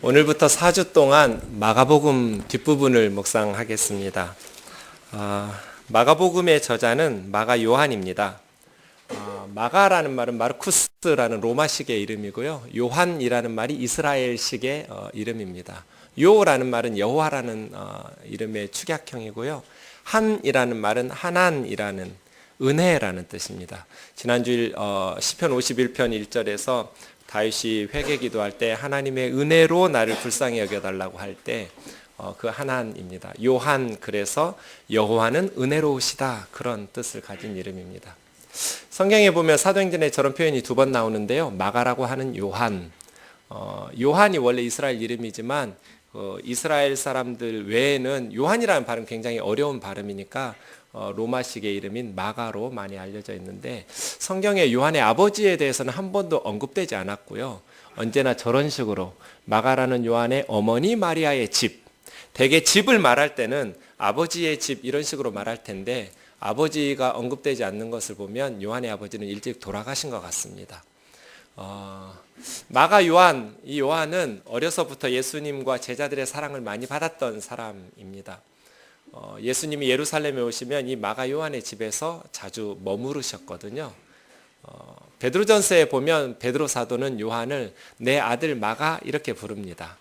오늘부터 4주 동안 마가복음 뒷부분을 묵상하겠습니다. 마가복음의 저자는 마가 요한입니다. 마가라는 말은 마르쿠스라는 로마식의 이름이고요. 요한이라는 말이 이스라엘식의 이름입니다. 요라는 말은 여호와라는 이름의 축약형이고요. 한이라는 말은 하난이라는 은혜라는 뜻입니다. 지난주일 시편 51편 1절에서 다윗이 회개 기도할 때 하나님의 은혜로 나를 불쌍히 여겨달라고 할 때 그 하나입니다. 요한, 그래서 여호와는 은혜로우시다, 그런 뜻을 가진 이름입니다. 성경에 보면 사도행전에 저런 표현이 2번 나오는데요. 마가라고 하는 요한, 요한이 원래 이스라엘 이름이지만 이스라엘 사람들 외에는 요한이라는 발음 굉장히 어려운 발음이니까 로마식의 이름인 마가로 많이 알려져 있는데, 성경에 요한의 아버지에 대해서는 한 번도 언급되지 않았고요. 언제나 저런 식으로 마가라는 요한의 어머니 마리아의 집, 대개 집을 말할 때는 아버지의 집 이런 식으로 말할 텐데 아버지가 언급되지 않는 것을 보면 요한의 아버지는 일찍 돌아가신 것 같습니다. 마가 요한, 이 요한은 어려서부터 예수님과 제자들의 사랑을 많이 받았던 사람입니다. 예수님이 예루살렘에 오시면 이 마가 요한의 집에서 자주 머무르셨거든요. 베드로전서에 보면 베드로 사도는 요한을 내 아들 마가 이렇게 부릅니다.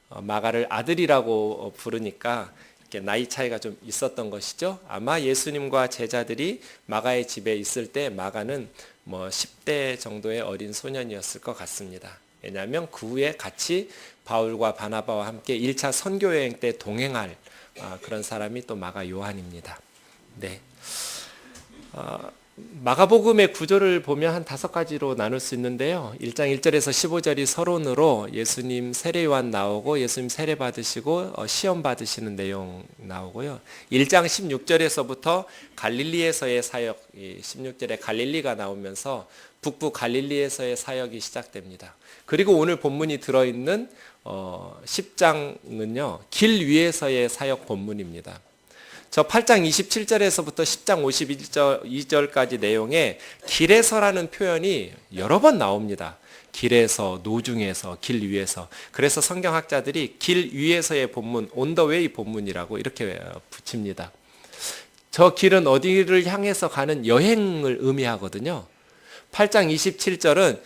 마가를 아들이라고 부르니까 이렇게 나이 차이가 좀 있었던 것이죠. 아마 예수님과 제자들이 마가의 집에 있을 때 마가는 10대 정도의 어린 소년이었을 것 같습니다. 왜냐하면 그 후에 같이 바울과 바나바와 함께 1차 선교 여행 때 동행할 그런 사람이 또 마가 요한입니다. 네. 마가복음의 구조를 보면 한 5가지로 나눌 수 있는데요. 1장 1절에서 15절이 서론으로 예수님 세례 요한 나오고 예수님 세례 받으시고 시험 받으시는 내용 나오고요. 1장 16절에서부터 갈릴리에서의 사역, 16절에 갈릴리가 나오면서 북부 갈릴리에서의 사역이 시작됩니다. 그리고 오늘 본문이 들어있는 10장은요, 길 위에서의 사역 본문입니다. 저 8장 27절에서부터 10장 52절까지 내용에 길에서라는 표현이 여러 번 나옵니다. 길에서, 노중에서, 길 위에서. 그래서 성경학자들이 길 위에서의 본문, on the way 본문이라고 이렇게 붙입니다. 저 길은 어디를 향해서 가는 여행을 의미하거든요. 8장 27절은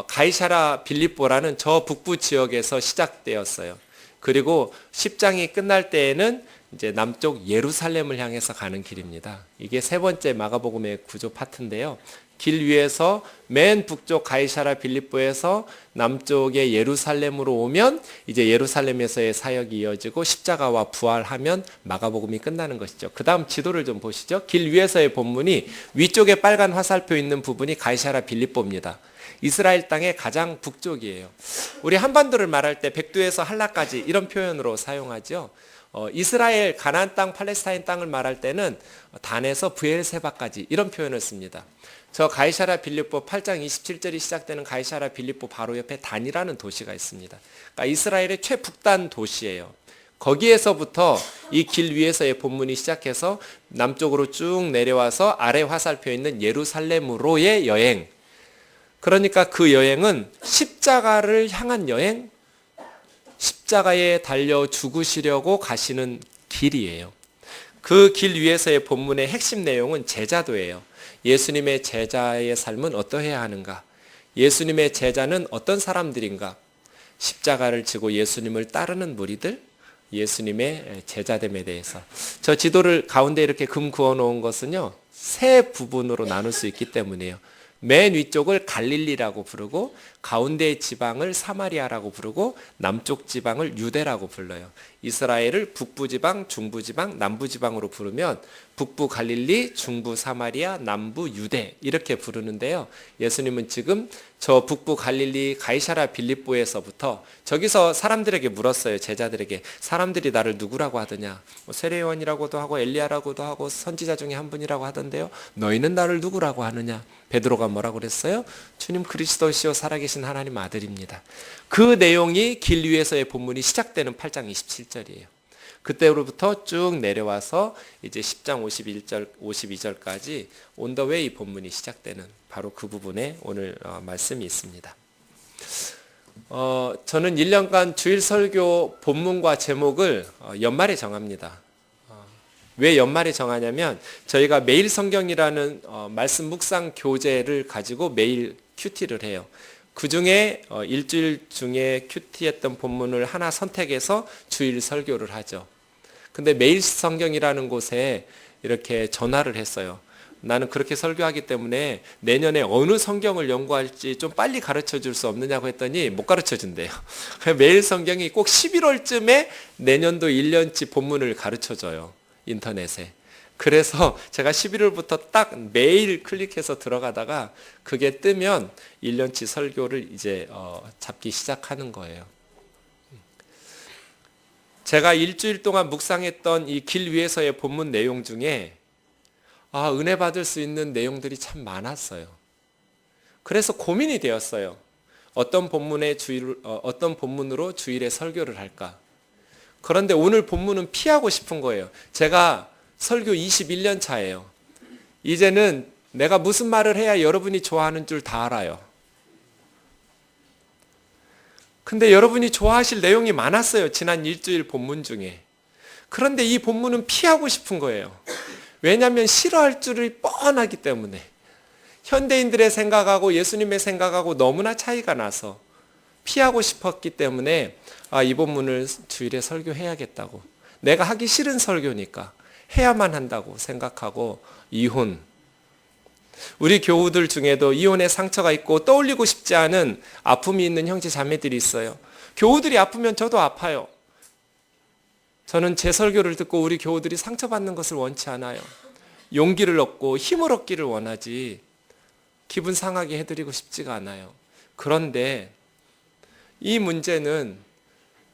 가이사랴 빌립보라는 저 북부 지역에서 시작되었어요. 그리고 10장이 끝날 때에는 이제 남쪽 예루살렘을 향해서 가는 길입니다. 이게 세 번째 마가복음의 구조 파트인데요. 길 위에서 맨 북쪽 가이사랴 빌립보에서 남쪽의 예루살렘으로 오면 이제 예루살렘에서의 사역이 이어지고 십자가와 부활하면 마가복음이 끝나는 것이죠. 그 다음 지도를 좀 보시죠. 길 위에서의 본문이 위쪽에 빨간 화살표 있는 부분이 가이사랴 빌립보입니다. 이스라엘 땅의 가장 북쪽이에요. 우리 한반도를 말할 때 백두에서 한라까지 이런 표현으로 사용하죠. 이스라엘 가나안 땅, 팔레스타인 땅을 말할 때는 단에서 브엘세바까지 이런 표현을 씁니다. 저 가이사랴 빌립보 8장 27절이 시작되는 가이사랴 빌립보 바로 옆에 단이라는 도시가 있습니다. 그러니까 이스라엘의 최북단 도시예요. 거기에서부터 이 길 위에서의 본문이 시작해서 남쪽으로 쭉 내려와서 아래 화살표 있는 예루살렘으로의 여행. 그러니까 그 여행은 십자가를 향한 여행, 십자가에 달려 죽으시려고 가시는 길이에요. 그 길 위에서의 본문의 핵심 내용은 제자도예요. 예수님의 제자의 삶은 어떠해야 하는가? 예수님의 제자는 어떤 사람들인가? 십자가를 지고 예수님을 따르는 무리들, 예수님의 제자됨에 대해서. 저 지도를 가운데 이렇게 금 그어 놓은 것은요, 세 부분으로 나눌 수 있기 때문이에요. 맨 위쪽을 갈릴리라고 부르고 가운데 지방을 사마리아라고 부르고 남쪽 지방을 유대라고 불러요. 이스라엘을 북부 지방, 중부 지방, 남부 지방으로 부르면 북부 갈릴리, 중부 사마리아, 남부 유대 이렇게 부르는데요. 예수님은 지금 저 북부 갈릴리 가이사랴 빌립보에서부터 저기서 사람들에게 물었어요. 제자들에게. 사람들이 나를 누구라고 하더냐? 세례 요한이라고도 하고 엘리야라고도 하고 선지자 중에 한 분이라고 하던데요. 너희는 나를 누구라고 하느냐? 베드로가 뭐라고 그랬어요? 주님 그리스도시요 살아계신 하나님 아들입니다. 그 내용이 길 위에서의 본문이 시작되는 8장 27절이에요. 그때로부터 쭉 내려와서 이제 10장 51절, 52절까지 on the way 본문이 시작되는 바로 그 부분에 오늘 말씀이 있습니다. 저는 1년간 주일 설교 본문과 제목을 연말에 정합니다. 왜 연말에 정하냐면 저희가 매일 성경이라는 말씀 묵상 교재를 가지고 매일 큐티를 해요. 그 중에 일주일 중에 큐티했던 본문을 하나 선택해서 주일 설교를 하죠. 근데 매일 성경이라는 곳에 이렇게 전화를 했어요. 나는 그렇게 설교하기 때문에 내년에 어느 성경을 연구할지 좀 빨리 가르쳐 줄 수 없느냐고 했더니 못 가르쳐 준대요. 매일 성경이 꼭 11월쯤에 내년도 1년치 본문을 가르쳐 줘요. 인터넷에. 그래서 제가 11월부터 딱 매일 클릭해서 들어가다가 그게 뜨면 1년치 설교를 이제 잡기 시작하는 거예요. 제가 일주일 동안 묵상했던 이 길 위에서의 본문 내용 중에 은혜 받을 수 있는 내용들이 참 많았어요. 그래서 고민이 되었어요. 어떤 본문으로 주일에 설교를 할까? 그런데 오늘 본문은 피하고 싶은 거예요. 제가 설교 21년 차예요. 이제는 내가 무슨 말을 해야 여러분이 좋아하는 줄 다 알아요. 근데 여러분이 좋아하실 내용이 많았어요. 지난 일주일 본문 중에. 그런데 이 본문은 피하고 싶은 거예요. 왜냐하면 싫어할 줄이 뻔하기 때문에. 현대인들의 생각하고 예수님의 생각하고 너무나 차이가 나서 피하고 싶었기 때문에 이 본문을 주일에 설교해야겠다고. 내가 하기 싫은 설교니까 해야만 한다고 생각하고 이혼. 우리 교우들 중에도 이혼의 상처가 있고 떠올리고 싶지 않은 아픔이 있는 형제 자매들이 있어요. 교우들이 아프면 저도 아파요. 저는 제 설교를 듣고 우리 교우들이 상처받는 것을 원치 않아요. 용기를 얻고 힘을 얻기를 원하지 기분 상하게 해드리고 싶지가 않아요. 그런데 이 문제는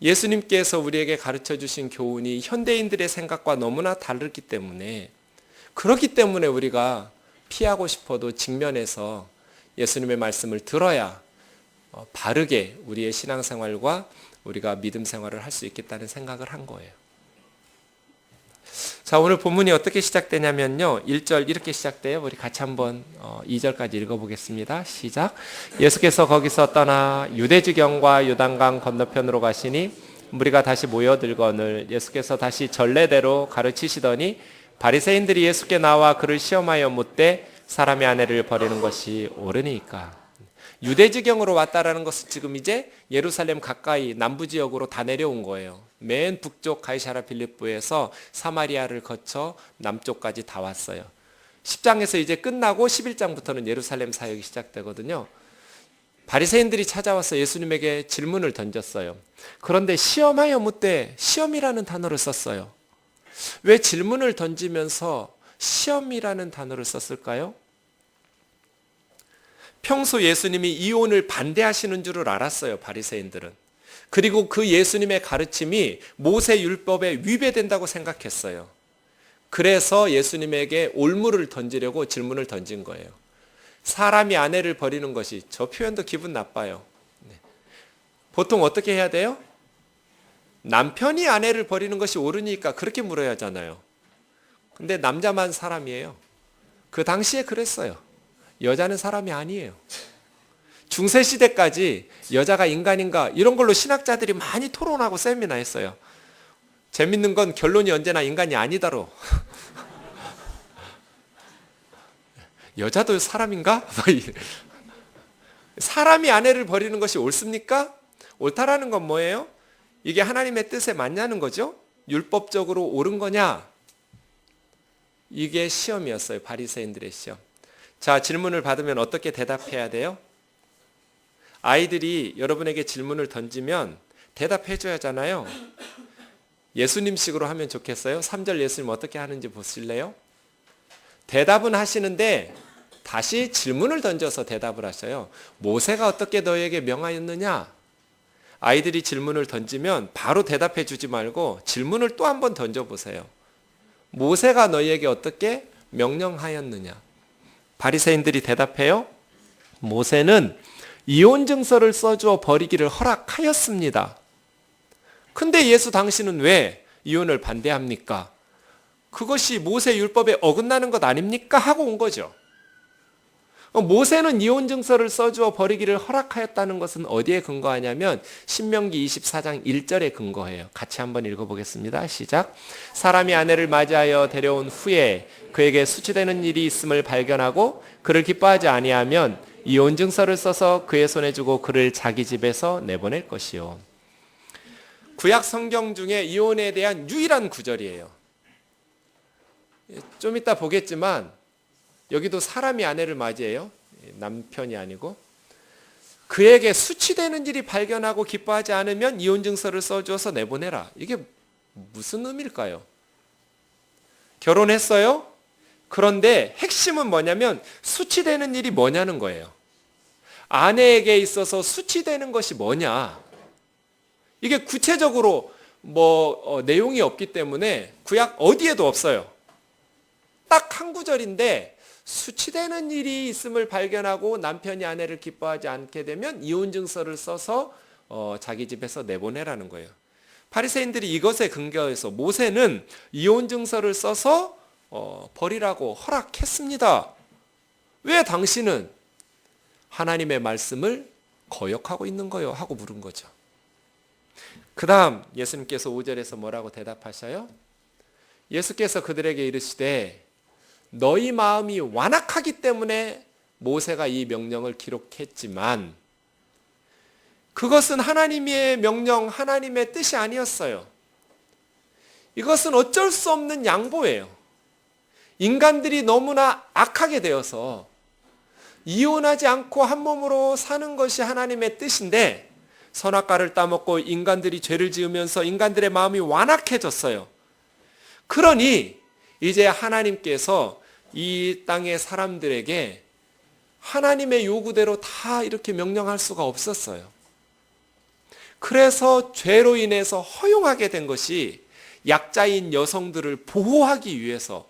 예수님께서 우리에게 가르쳐 주신 교훈이 현대인들의 생각과 너무나 다르기 때문에 그렇기 때문에 우리가 피하고 싶어도 직면해서 예수님의 말씀을 들어야 바르게 우리의 신앙생활과 우리가 믿음 생활을 할 수 있겠다는 생각을 한 거예요. 자, 오늘 본문이 어떻게 시작되냐면요. 1절 이렇게 시작돼요. 우리 같이 한번 2절까지 읽어보겠습니다. 시작. 예수께서 거기서 떠나 유대지경과 요단강 건너편으로 가시니 무리가 다시 모여들거늘 예수께서 다시 전례대로 가르치시더니 바리새인들이 예수께 나와 그를 시험하여 묻되 사람의 아내를 버리는 것이 옳으니까. 유대지경으로 왔다라는 것은 지금 이제 예루살렘 가까이 남부지역으로 다 내려온 거예요. 맨 북쪽 가이사랴 빌립보에서 사마리아를 거쳐 남쪽까지 다 왔어요. 10장에서 이제 끝나고 11장부터는 예루살렘 사역이 시작되거든요. 바리새인들이 찾아와서 예수님에게 질문을 던졌어요. 그런데 시험하여 묻되 시험이라는 단어를 썼어요. 왜 질문을 던지면서 시험이라는 단어를 썼을까요? 평소 예수님이 이혼을 반대하시는 줄을 알았어요. 바리새인들은. 그리고 그 예수님의 가르침이 모세 율법에 위배된다고 생각했어요. 그래서 예수님에게 올무를 던지려고 질문을 던진 거예요. 사람이 아내를 버리는 것이, 저 표현도 기분 나빠요. 보통 어떻게 해야 돼요? 남편이 아내를 버리는 것이 옳으니까 그렇게 물어야 하잖아요. 근데 남자만 사람이에요. 그 당시에 그랬어요. 여자는 사람이 아니에요. 중세시대까지 여자가 인간인가 이런 걸로 신학자들이 많이 토론하고 세미나 했어요. 재밌는 건 결론이 언제나 인간이 아니다로. 여자도 사람인가? 사람이 아내를 버리는 것이 옳습니까? 옳다라는 건 뭐예요? 이게 하나님의 뜻에 맞냐는 거죠? 율법적으로 옳은 거냐? 이게 시험이었어요. 바리새인들의 시험. 자, 질문을 받으면 어떻게 대답해야 돼요? 아이들이 여러분에게 질문을 던지면 대답해 줘야 하잖아요. 예수님식으로 하면 좋겠어요? 3절 예수님 어떻게 하는지 보실래요? 대답은 하시는데 다시 질문을 던져서 대답을 하셔요. 모세가 어떻게 너에게 명하였느냐? 아이들이 질문을 던지면 바로 대답해 주지 말고 질문을 또 한 번 던져보세요. 모세가 너희에게 어떻게 명령하였느냐? 바리새인들이 대답해요. 모세는 이혼 증서를 써주어 버리기를 허락하였습니다. 근데 예수 당신은 왜 이혼을 반대합니까? 그것이 모세 율법에 어긋나는 것 아닙니까? 하고 온 거죠. 모세는 이혼 증서를 써주어 버리기를 허락하였다는 것은 어디에 근거하냐면 신명기 24장 1절에 근거해요. 같이 한번 읽어보겠습니다. 시작. 사람이 아내를 맞이하여 데려온 후에 그에게 수치되는 일이 있음을 발견하고 그를 기뻐하지 아니하면 이혼 증서를 써서 그의 손에 주고 그를 자기 집에서 내보낼 것이요. 구약 성경 중에 이혼에 대한 유일한 구절이에요. 좀 이따 보겠지만 여기도 사람이 아내를 맞이해요. 남편이 아니고. 그에게 수치되는 일이 발견하고 기뻐하지 않으면 이혼 증서를 써주어서 내보내라. 이게 무슨 의미일까요? 결혼했어요? 그런데 핵심은 뭐냐면 수치되는 일이 뭐냐는 거예요. 아내에게 있어서 수치되는 것이 뭐냐? 이게 구체적으로 내용이 없기 때문에 구약 어디에도 없어요. 딱 한 구절인데 수치되는 일이 있음을 발견하고 남편이 아내를 기뻐하지 않게 되면 이혼 증서를 써서 자기 집에서 내보내라는 거예요. 바리새인들이 이것에 근거해서 모세는 이혼 증서를 써서 버리라고 허락했습니다. 왜 당신은 하나님의 말씀을 거역하고 있는 거요? 하고 물은 거죠. 그 다음 예수님께서 5절에서 뭐라고 대답하셔요? 예수께서 그들에게 이르시되 너희 마음이 완악하기 때문에 모세가 이 명령을 기록했지만 그것은 하나님의 명령, 하나님의 뜻이 아니었어요. 이것은 어쩔 수 없는 양보예요. 인간들이 너무나 악하게 되어서 이혼하지 않고 한 몸으로 사는 것이 하나님의 뜻인데 선악과를 따먹고 인간들이 죄를 지으면서 인간들의 마음이 완악해졌어요. 그러니 이제 하나님께서 이 땅의 사람들에게 하나님의 요구대로 다 이렇게 명령할 수가 없었어요. 그래서 죄로 인해서 허용하게 된 것이 약자인 여성들을 보호하기 위해서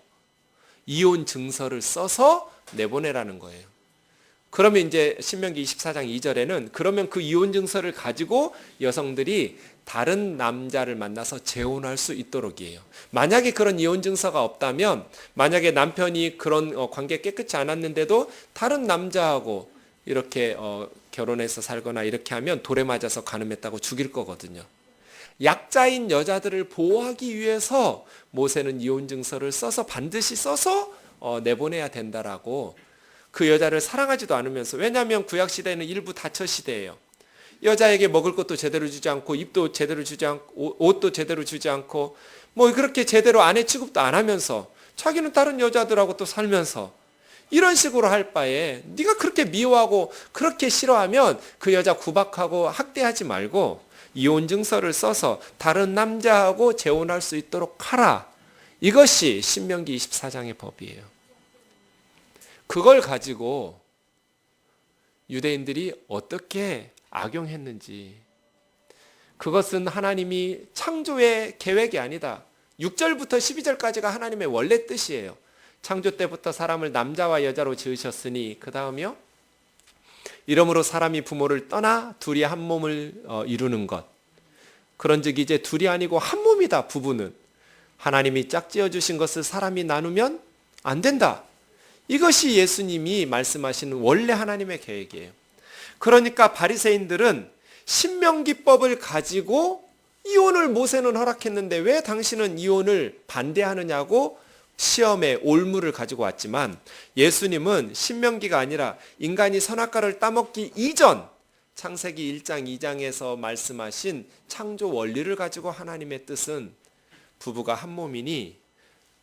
이혼 증서를 써서 내보내라는 거예요. 그러면 이제 신명기 24장 2절에는 그러면 그 이혼 증서를 가지고 여성들이 다른 남자를 만나서 재혼할 수 있도록이에요. 만약에 그런 이혼 증서가 없다면 만약에 남편이 그런 관계 깨끗이 않았는데도 다른 남자하고 이렇게 결혼해서 살거나 이렇게 하면 돌에 맞아서 간음했다고 죽일 거거든요. 약자인 여자들을 보호하기 위해서 모세는 이혼 증서를 써서 반드시 써서 내보내야 된다라고 그 여자를 사랑하지도 않으면서 왜냐하면 구약시대는 일부 다처시대예요. 여자에게 먹을 것도 제대로 주지 않고 입도 제대로 주지 않고 옷도 제대로 주지 않고 그렇게 제대로 아내 취급도 안 하면서 자기는 다른 여자들하고 또 살면서 이런 식으로 할 바에 네가 그렇게 미워하고 그렇게 싫어하면 그 여자 구박하고 학대하지 말고 이혼 증서를 써서 다른 남자하고 재혼할 수 있도록 하라. 이것이 신명기 24장의 법이에요. 그걸 가지고 유대인들이 어떻게 악용했는지, 그것은 하나님이 창조의 계획이 아니다. 6절부터 12절까지가 하나님의 원래 뜻이에요. 창조 때부터 사람을 남자와 여자로 지으셨으니 그 다음이요. 이러므로 사람이 부모를 떠나 둘이 한 몸을 이루는 것. 그런즉 이제 둘이 아니고 한 몸이다. 부부는 하나님이 짝지어 주신 것을 사람이 나누면 안 된다. 이것이 예수님이 말씀하시는 원래 하나님의 계획이에요. 그러니까 바리새인들은 신명기법을 가지고 이혼을 모세는 허락했는데 왜 당신은 이혼을 반대하느냐고 시험에 올무를 가지고 왔지만 예수님은 신명기가 아니라 인간이 선악과를 따먹기 이전 창세기 1장 2장에서 말씀하신 창조 원리를 가지고 하나님의 뜻은 부부가 한 몸이니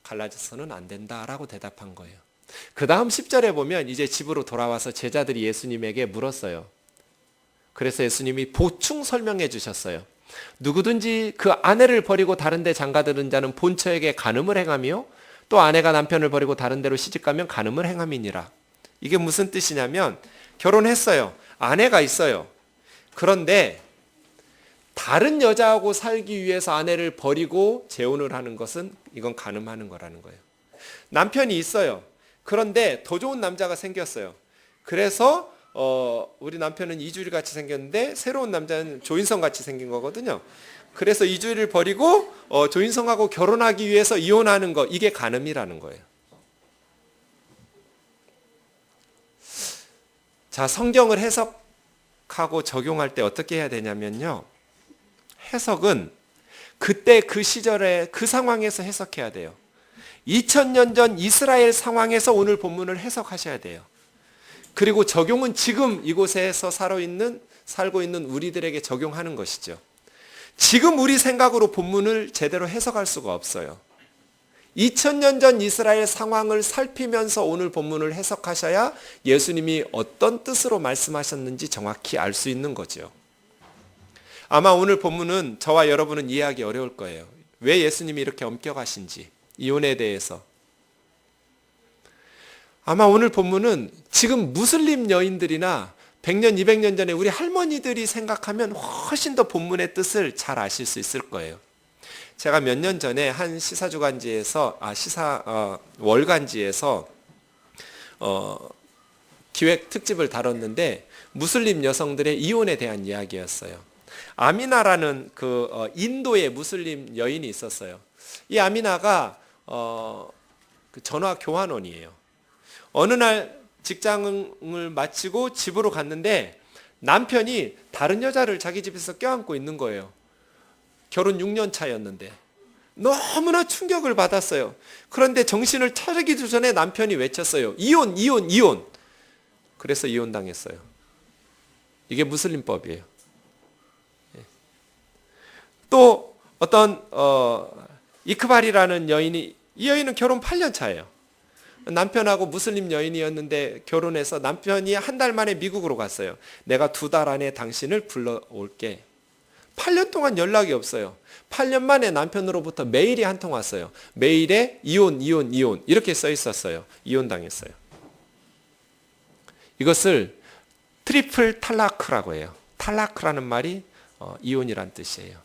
갈라져서는 안 된다라고 대답한 거예요. 그 다음 10절에 보면 이제 집으로 돌아와서 제자들이 예수님에게 물었어요. 그래서 예수님이 보충 설명해 주셨어요. 누구든지 그 아내를 버리고 다른 데 장가드는 자는 본처에게 간음을 행하며 또 아내가 남편을 버리고 다른 데로 시집가면 간음을 행함이니라. 이게 무슨 뜻이냐면 결혼했어요. 아내가 있어요. 그런데 다른 여자하고 살기 위해서 아내를 버리고 재혼을 하는 것은 이건 간음하는 거라는 거예요. 남편이 있어요. 그런데 더 좋은 남자가 생겼어요. 그래서 우리 남편은 이주일 같이 생겼는데 새로운 남자는 조인성 같이 생긴 거거든요. 그래서 이주일을 버리고 조인성하고 결혼하기 위해서 이혼하는 거, 이게 간음이라는 거예요. 자, 성경을 해석하고 적용할 때 어떻게 해야 되냐면요. 해석은 그때 그 시절에 그 상황에서 해석해야 돼요. 2000년 전 이스라엘 상황에서 오늘 본문을 해석하셔야 돼요. 그리고 적용은 지금 이곳에서 살고 있는 우리들에게 적용하는 것이죠. 지금 우리 생각으로 본문을 제대로 해석할 수가 없어요. 2000년 전 이스라엘 상황을 살피면서 오늘 본문을 해석하셔야 예수님이 어떤 뜻으로 말씀하셨는지 정확히 알 수 있는 거죠. 아마 오늘 본문은 저와 여러분은 이해하기 어려울 거예요. 왜 예수님이 이렇게 엄격하신지, 이혼에 대해서. 아마 오늘 본문은 지금 무슬림 여인들이나 100년, 200년 전에 우리 할머니들이 생각하면 훨씬 더 본문의 뜻을 잘 아실 수 있을 거예요. 제가 몇 년 전에 한 월간지에서 기획 특집을 다뤘는데 무슬림 여성들의 이혼에 대한 이야기였어요. 아미나라는 인도의 무슬림 여인이 있었어요. 이 아미나가 전화 교환원이에요. 어느 날 직장을 마치고 집으로 갔는데 남편이 다른 여자를 자기 집에서 껴안고 있는 거예요. 결혼 6년 차였는데 너무나 충격을 받았어요. 그런데 정신을 차리기도 전에 남편이 외쳤어요. 이혼, 이혼, 이혼. 그래서 이혼당했어요. 이게 무슬림법이에요. 또 어떤 이크발이라는 여인이, 이 여인은 결혼 8년 차예요. 남편하고 무슬림 여인이었는데 결혼해서 남편이 한 달 만에 미국으로 갔어요. 내가 2달 안에 당신을 불러올게. 8년 동안 연락이 없어요. 8년 만에 남편으로부터 메일이 한 통 왔어요. 메일에 이혼, 이혼, 이혼 이렇게 써 있었어요. 이혼당했어요. 이것을 트리플 탈라크라고 해요. 탈라크라는 말이 이혼이란 뜻이에요.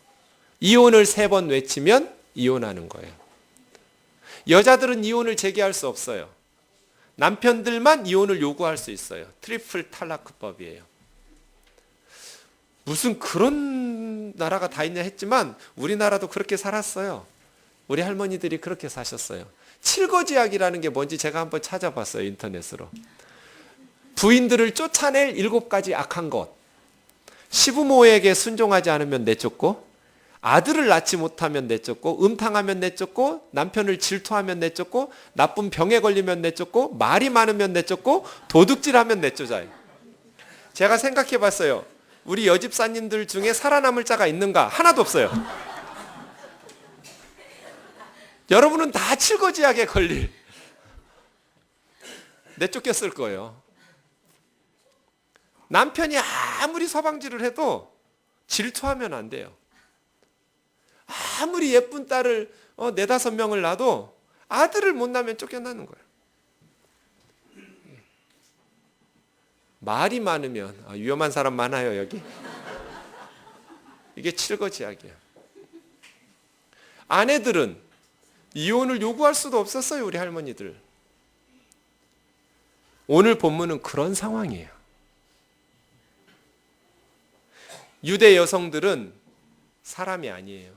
이혼을 3번 외치면 이혼하는 거예요. 여자들은 이혼을 제기할 수 없어요. 남편들만 이혼을 요구할 수 있어요. 트리플 탈라크법이에요. 무슨 그런 나라가 다 있냐 했지만 우리나라도 그렇게 살았어요. 우리 할머니들이 그렇게 사셨어요. 칠거지약이라는 게 뭔지 제가 한번 찾아봤어요. 인터넷으로. 부인들을 쫓아낼 7가지 악한 것. 시부모에게 순종하지 않으면 내쫓고, 아들을 낳지 못하면 내쫓고, 음탕하면 내쫓고, 남편을 질투하면 내쫓고, 나쁜 병에 걸리면 내쫓고, 말이 많으면 내쫓고, 도둑질하면 내쫓아요. 제가 생각해 봤어요. 우리 여집사님들 중에 살아남을 자가 있는가? 하나도 없어요. 여러분은 다 칠거지약에 걸릴, 내쫓겼을 거예요. 남편이 아무리 서방질을 해도 질투하면 안 돼요. 아무리 예쁜 딸을 4-5명을 낳아도 아들을 못 낳으면 쫓겨나는 거예요. 말이 많으면, 위험한 사람 많아요 여기. 이게 칠거지약이에요. 아내들은 이혼을 요구할 수도 없었어요. 우리 할머니들. 오늘 본문은 그런 상황이에요. 유대 여성들은 사람이 아니에요.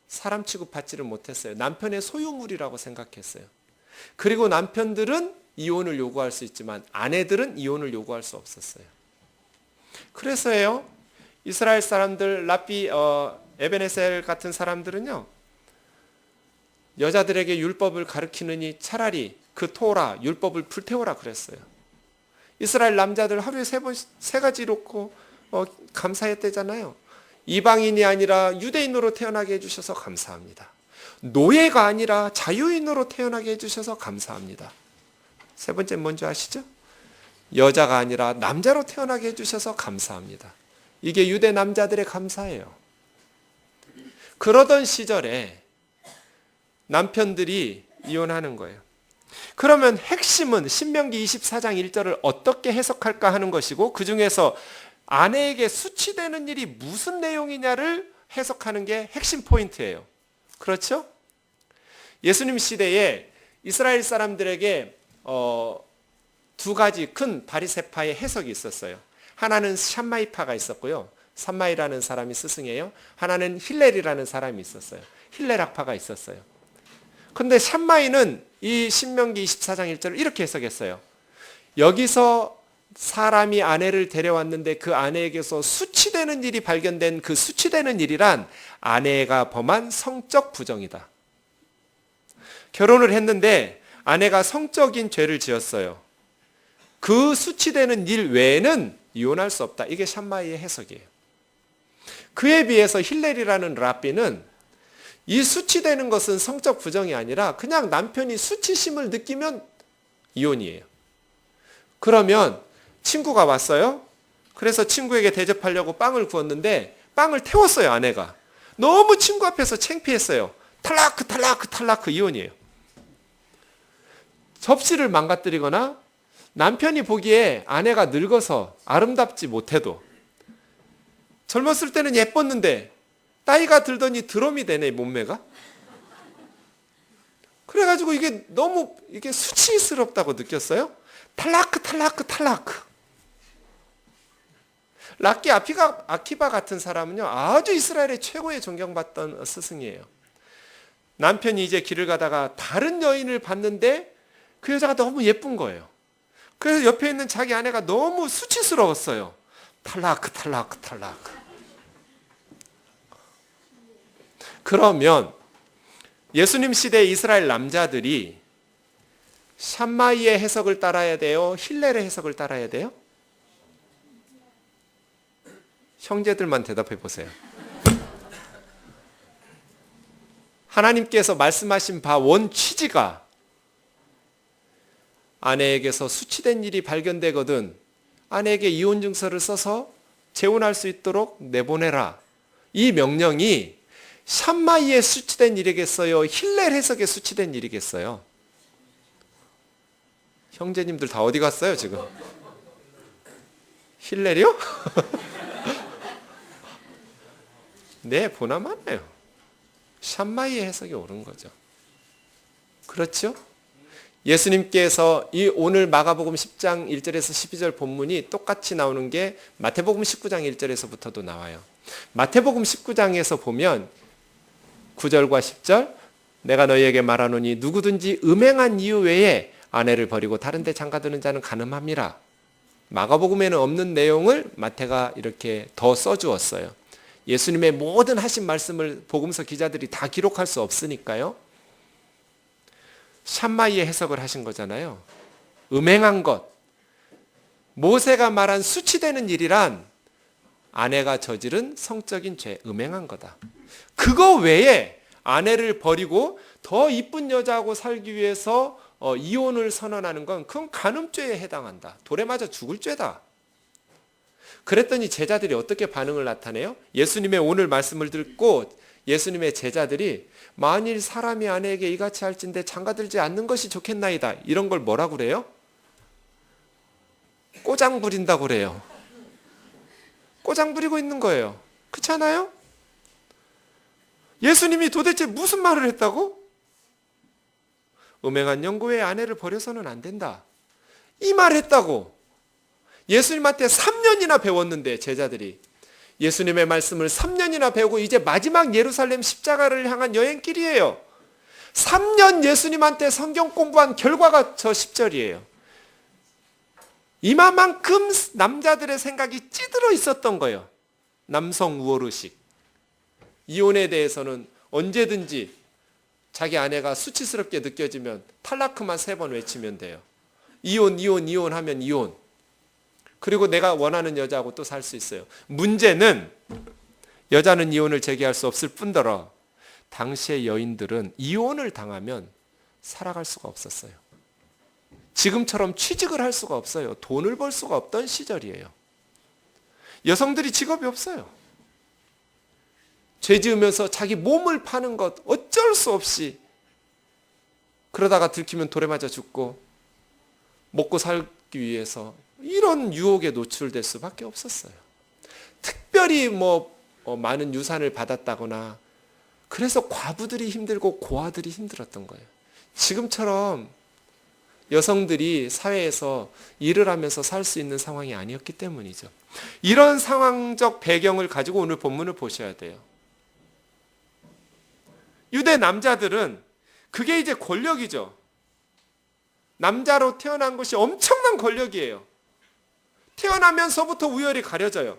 사람 취급받지를 못했어요. 남편의 소유물이라고 생각했어요. 그리고 남편들은 이혼을 요구할 수 있지만 아내들은 이혼을 요구할 수 없었어요. 그래서요, 이스라엘 사람들, 랍비 에베네셀 같은 사람들은요, 여자들에게 율법을 가르치느니 차라리 그 토라, 율법을 불태워라 그랬어요. 이스라엘 남자들 하루에 3가지 놓고 감사했대잖아요. 이방인이 아니라 유대인으로 태어나게 해주셔서 감사합니다. 노예가 아니라 자유인으로 태어나게 해주셔서 감사합니다. 3번째 뭔지 아시죠? 여자가 아니라 남자로 태어나게 해주셔서 감사합니다. 이게 유대 남자들의 감사예요. 그러던 시절에 남편들이 이혼하는 거예요. 그러면 핵심은 신명기 24장 1절을 어떻게 해석할까 하는 것이고, 그 중에서 아내에게 수치되는 일이 무슨 내용이냐를 해석하는 게 핵심 포인트예요. 그렇죠? 예수님 시대에 이스라엘 사람들에게 2가지 큰 바리새파의 해석이 있었어요. 하나는 샴마이파가 있었고요. 삼마이라는 사람이 스승이에요. 하나는 힐렐이라는 사람이 있었어요. 힐렐학파가 있었어요. 그런데 샴마이는 이 신명기 24장 1절을 이렇게 해석했어요. 여기서 사람이 아내를 데려왔는데 그 아내에게서 수치되는 일이 발견된 그 수치되는 일이란 아내가 범한 성적 부정이다. 결혼을 했는데 아내가 성적인 죄를 지었어요. 그 수치되는 일 외에는 이혼할 수 없다. 이게 샴마이의 해석이에요. 그에 비해서 힐렐이라는 랍비는 이 수치되는 것은 성적 부정이 아니라 그냥 남편이 수치심을 느끼면 이혼이에요. 그러면 친구가 왔어요. 그래서 친구에게 대접하려고 빵을 구웠는데 빵을 태웠어요, 아내가. 너무 친구 앞에서 창피했어요. 탈라크 이혼이에요. 접시를 망가뜨리거나 남편이 보기에 아내가 늙어서 아름답지 못해도 젊었을 때는 예뻤는데 나이가 들더니 드럼이 되네, 몸매가. 그래가지고 이게 너무 이게 수치스럽다고 느꼈어요. 탈라크. 락기 아키바 같은 사람은요, 아주 이스라엘의 최고의 존경받던 스승이에요. 남편이 이제 길을 가다가 다른 여인을 봤는데 그 여자가 너무 예쁜 거예요. 그래서 옆에 있는 자기 아내가 너무 수치스러웠어요. 탈라크. 그러면 예수님 시대 이스라엘 남자들이 샴마이의 해석을 따라야 돼요? 힐렐의 해석을 따라야 돼요? 형제들만 대답해 보세요. 하나님께서 말씀하신 바 원 취지가 아내에게서 수치된 일이 발견되거든 아내에게 이혼 증서를 써서 재혼할 수 있도록 내보내라. 이 명령이 샴마이의 수치된 일이겠어요? 힐렐 해석의 수치된 일이겠어요? 형제님들 다 어디 갔어요 지금? 힐렐이요? 네, 보나마나요. 샴마이의 해석이 옳은 거죠. 그렇죠? 예수님께서 이 오늘 마가복음 10장 1절에서 12절 본문이 똑같이 나오는 게 마태복음 19장 1절에서부터도 나와요. 마태복음 19장에서 보면 9절과 10절 내가 너희에게 말하노니 누구든지 음행한 이유 외에 아내를 버리고 다른 데 장가드는 자는 간음함이라. 마가복음에는 없는 내용을 마태가 이렇게 더 써주었어요. 예수님의 모든 하신 말씀을 복음서 기자들이 다 기록할 수 없으니까요. 샴마이의 해석을 하신 거잖아요. 음행한 것. 모세가 말한 수치되는 일이란 아내가 저지른 성적인 죄, 음행한 거다. 그거 외에 아내를 버리고 더 이쁜 여자하고 살기 위해서 이혼을 선언하는 건 그건 간음죄에 해당한다. 돌에 맞아 죽을 죄다. 그랬더니 제자들이 어떻게 반응을 나타내요? 예수님의 오늘 말씀을 듣고 예수님의 제자들이 만일 사람이 아내에게 이같이 할진대 장가들지 않는 것이 좋겠나이다. 이런 걸 뭐라고 그래요? 꼬장 부린다고 그래요. 꼬장 부리고 있는 거예요. 그렇지 않아요? 예수님이 도대체 무슨 말을 했다고? 음행한 영구의 아내를 버려서는 안 된다. 이 말을 했다고. 예수님한테 3년이나 배웠는데 제자들이 예수님의 말씀을 3년이나 배우고 이제 마지막 예루살렘 십자가를 향한 여행길이에요. 3년 예수님한테 성경 공부한 결과가 저 10절이에요. 이만큼 남자들의 생각이 찌들어 있었던 거예요. 남성 우월의식. 이혼에 대해서는 언제든지 자기 아내가 수치스럽게 느껴지면 탈라크만 3번 외치면 돼요. 이혼 하면 이혼. 그리고 내가 원하는 여자하고 또 살 수 있어요. 문제는 여자는 이혼을 제기할 수 없을 뿐더러 당시의 여인들은 이혼을 당하면 살아갈 수가 없었어요. 지금처럼 취직을 할 수가 없어요. 돈을 벌 수가 없던 시절이에요. 여성들이 직업이 없어요. 죄 지으면서 자기 몸을 파는 것 어쩔 수 없이 그러다가 들키면 돌에 맞아 죽고 먹고 살기 위해서 이런 유혹에 노출될 수밖에 없었어요. 특별히 많은 유산을 받았다거나 그래서 과부들이 힘들고 고아들이 힘들었던 거예요. 지금처럼 여성들이 사회에서 일을 하면서 살 수 있는 상황이 아니었기 때문이죠. 이런 상황적 배경을 가지고 오늘 본문을 보셔야 돼요. 유대 남자들은 그게 이제 권력이죠. 남자로 태어난 것이 엄청난 권력이에요. 태어나면서부터 우열이 가려져요.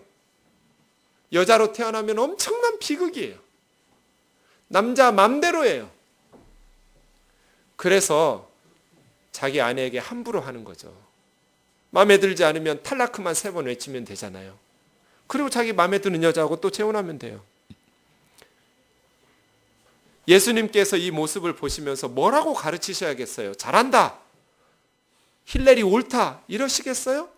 여자로 태어나면 엄청난 비극이에요. 남자 맘대로예요. 그래서 자기 아내에게 함부로 하는 거죠. 마음에 들지 않으면 탈라크만 3번 외치면 되잖아요. 그리고 자기 마음에 드는 여자하고 또 재혼하면 돼요. 예수님께서 이 모습을 보시면서 뭐라고 가르치셔야겠어요? 잘한다, 힐렐이 옳다 이러시겠어요?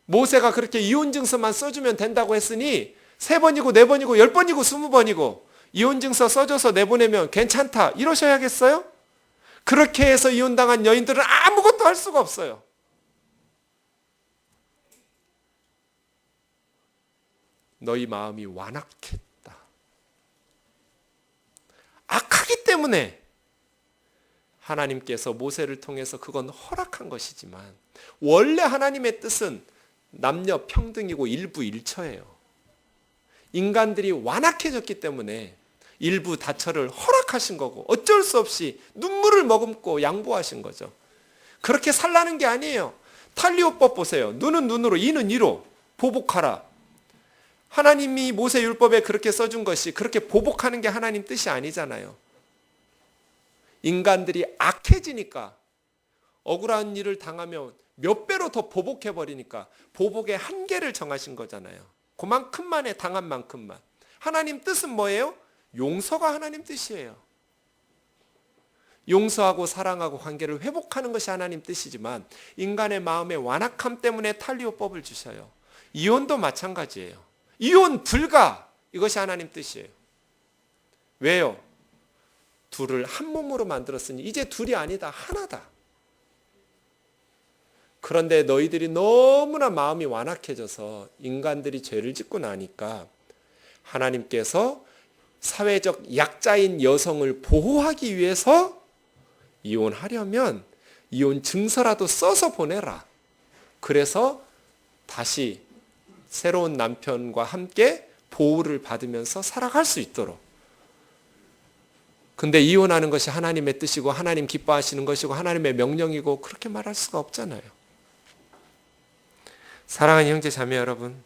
모세가 그렇게 이혼증서만 써주면 된다고 했으니 3번이고 4번이고 10번이고 20번이고 이혼증서 써줘서 내보내면 괜찮다 이러셔야겠어요? 그렇게 해서 이혼당한 여인들은 아무것도 할 수가 없어요. 너희 마음이 완악했다. 악하기 때문에 하나님께서 모세를 통해서 그건 허락한 것이지만 원래 하나님의 뜻은 남녀 평등이고 일부일처예요. 인간들이 완악해졌기 때문에 일부 다처를 허락하신 거고 어쩔 수 없이 눈물을 머금고 양보하신 거죠. 그렇게 살라는 게 아니에요. 탈리오법 보세요. 눈은 눈으로, 이는 이로 보복하라. 하나님이 모세 율법에 그렇게 써준 것이 그렇게 보복하는 게 하나님 뜻이 아니잖아요. 인간들이 악해지니까 억울한 일을 당하면 몇 배로 더 보복해버리니까 보복의 한계를 정하신 거잖아요. 그만큼만에 당한 만큼만. 하나님 뜻은 뭐예요? 용서가 하나님 뜻이에요. 용서하고 사랑하고 관계를 회복하는 것이 하나님 뜻이지만 인간의 마음의 완악함 때문에 탈리오법을 주셔요. 이혼도 마찬가지예요. 이혼 불가, 이것이 하나님 뜻이에요. 왜요? 둘을 한 몸으로 만들었으니 이제 둘이 아니다, 하나다. 그런데 너희들이 너무나 마음이 완악해져서 인간들이 죄를 짓고 나니까 하나님께서 사회적 약자인 여성을 보호하기 위해서 이혼하려면 이혼 증서라도 써서 보내라. 그래서 다시 새로운 남편과 함께 보호를 받으면서 살아갈 수 있도록. 근데 이혼하는 것이 하나님의 뜻이고 하나님 기뻐하시는 것이고 하나님의 명령이고 그렇게 말할 수가 없잖아요. 사랑하는 형제 자매 여러분,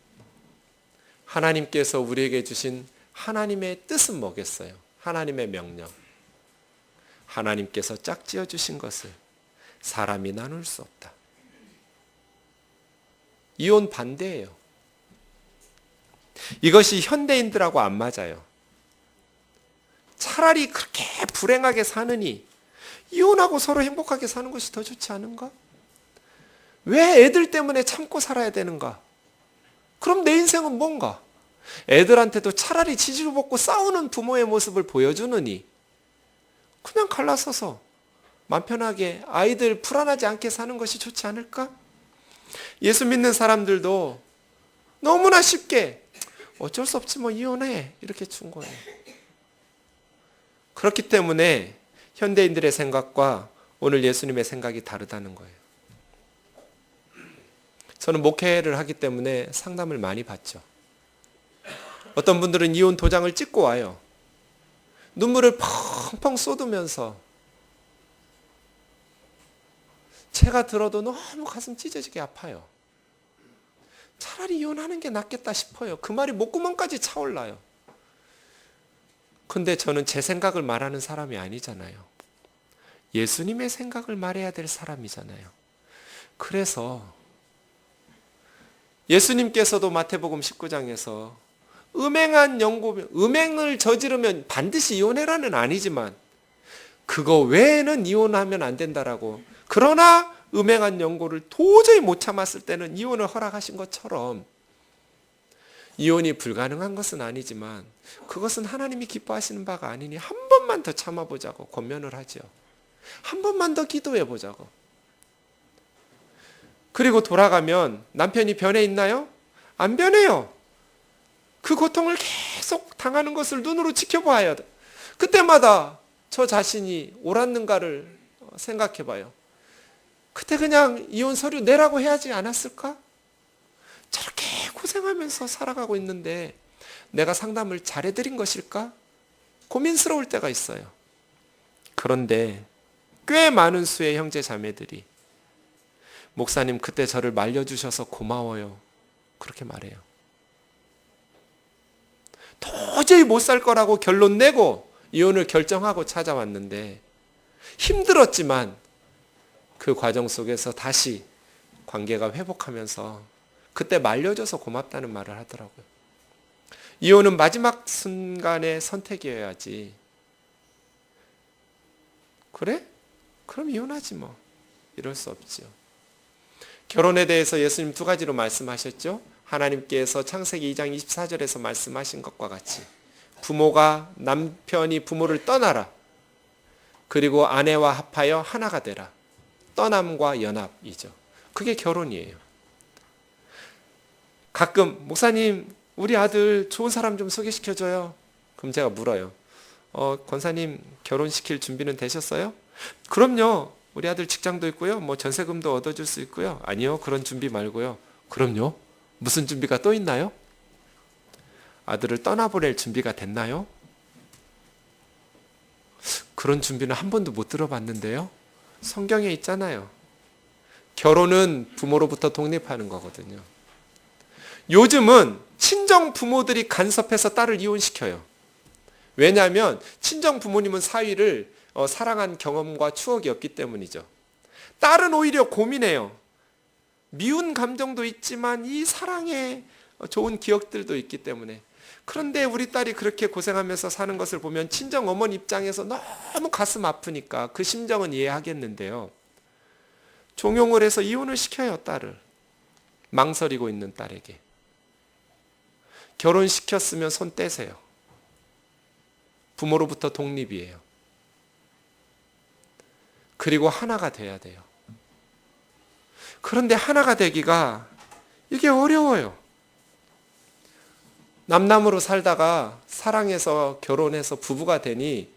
하나님께서 우리에게 주신 하나님의 뜻은 뭐겠어요? 하나님의 명령. 하나님께서 짝지어 주신 것을 사람이 나눌 수 없다. 이혼 반대예요. 이것이 현대인들하고 안 맞아요. 차라리 그렇게 불행하게 사느니 이혼하고 서로 행복하게 사는 것이 더 좋지 않은가? 왜 애들 때문에 참고 살아야 되는가? 그럼 내 인생은 뭔가? 애들한테도 차라리 지지를 받고 싸우는 부모의 모습을 보여주느니 그냥 갈라서서 맘 편하게 아이들 불안하지 않게 사는 것이 좋지 않을까? 예수 믿는 사람들도 너무나 쉽게 어쩔 수 없지 뭐 이혼해 이렇게 준 거예요. 그렇기 때문에 현대인들의 생각과 오늘 예수님의 생각이 다르다는 거예요. 저는 목회를 하기 때문에 상담을 많이 받죠. 어떤 분들은 이혼 도장을 찍고 와요. 눈물을 펑펑 쏟으면서 제가 들어도 너무 가슴 찢어지게 아파요. 차라리 이혼하는 게 낫겠다 싶어요. 그 말이 목구멍까지 차올라요. 근데 저는 제 생각을 말하는 사람이 아니잖아요. 예수님의 생각을 말해야 될 사람이잖아요. 그래서 예수님께서도 마태복음 19장에서 음행을 저지르면 반드시 이혼해라는 아니지만 그거 외에는 이혼하면 안 된다라고. 그러나 음행한 연고를 도저히 못 참았을 때는 이혼을 허락하신 것처럼 이혼이 불가능한 것은 아니지만 그것은 하나님이 기뻐하시는 바가 아니니 한 번만 더 참아보자고 권면을 하죠. 한 번만 더 기도해보자고. 그리고 돌아가면 남편이 변해 있나요? 안 변해요. 그 고통을 계속 당하는 것을 눈으로 지켜봐야 돼. 그때마다 저 자신이 옳았는가를 생각해봐요. 그때 그냥 이혼 서류 내라고 해야지 않았을까? 저렇게 고생하면서 살아가고 있는데 내가 상담을 잘해드린 것일까? 고민스러울 때가 있어요. 그런데 꽤 많은 수의 형제 자매들이 목사님 그때 저를 말려주셔서 고마워요. 그렇게 말해요. 도저히 못 살 거라고 결론 내고 이혼을 결정하고 찾아왔는데 힘들었지만 그 과정 속에서 다시 관계가 회복하면서 그때 말려줘서 고맙다는 말을 하더라고요. 이혼은 마지막 순간의 선택이어야지. 그래? 그럼 이혼하지 뭐. 이럴 수 없지요. 결혼에 대해서 예수님 두 가지로 말씀하셨죠. 하나님께서 창세기 2장 24절에서 말씀하신 것과 같이 부모가 남편이 부모를 떠나라. 그리고 아내와 합하여 하나가 되라. 떠남과 연합이죠. 그게 결혼이에요. 가끔 목사님 우리 아들 좋은 사람 좀 소개시켜줘요. 그럼 제가 물어요. 권사님 결혼시킬 준비는 되셨어요? 그럼요. 우리 아들 직장도 있고요. 뭐 전세금도 얻어줄 수 있고요. 아니요. 그런 준비 말고요. 그럼요. 무슨 준비가 또 있나요? 아들을 떠나보낼 준비가 됐나요? 그런 준비는 한 번도 못 들어봤는데요. 성경에 있잖아요. 결혼은 부모로부터 독립하는 거거든요. 요즘은 친정 부모들이 간섭해서 딸을 이혼시켜요. 왜냐하면 친정 부모님은 사위를 사랑한 경험과 추억이 없기 때문이죠. 딸은 오히려 고민해요. 미운 감정도 있지만 이 사랑의 좋은 기억들도 있기 때문에. 그런데 우리 딸이 그렇게 고생하면서 사는 것을 보면 친정 어머니 입장에서 너무 가슴 아프니까 그 심정은 이해하겠는데요. 종용을 해서 이혼을 시켜요, 딸을. 망설이고 있는 딸에게. 결혼시켰으면 손 떼세요. 부모로부터 독립이에요. 그리고 하나가 돼야 돼요. 그런데 하나가 되기가 이게 어려워요. 남남으로 살다가 사랑해서 결혼해서 부부가 되니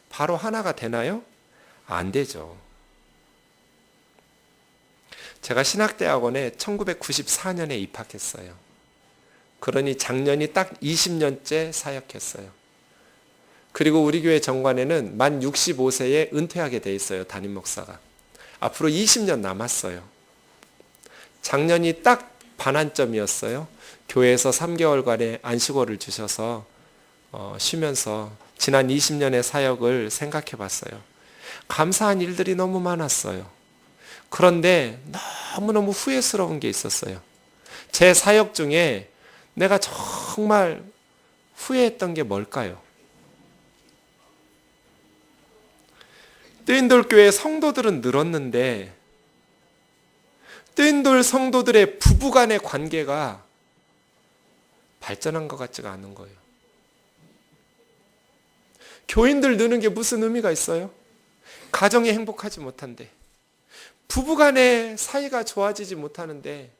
바로 하나가 되나요? 안 되죠. 제가 신학대학원에 1994년에 입학했어요. 그러니 작년이 딱 20년째 사역했어요. 그리고 우리 교회 정관에는 만 65세에 은퇴하게 돼 있어요. 담임 목사가. 앞으로 20년 남았어요. 작년이 딱 반환점이었어요. 교회에서 3개월간의 안식월을 주셔서 쉬면서 지난 20년의 사역을 생각해 봤어요. 감사한 일들이 너무 많았어요. 그런데 너무너무 후회스러운 게 있었어요. 제 사역 중에 내가 정말 후회했던 게 뭘까요? 뜨인돌교회 성도들은 늘었는데 뜨인돌 성도들의 부부간의 관계가 발전한 것 같지가 않은 거예요. 교인들 느는 게 무슨 의미가 있어요? 가정이 행복하지 못한데, 부부간의 사이가 좋아지지 못하는데,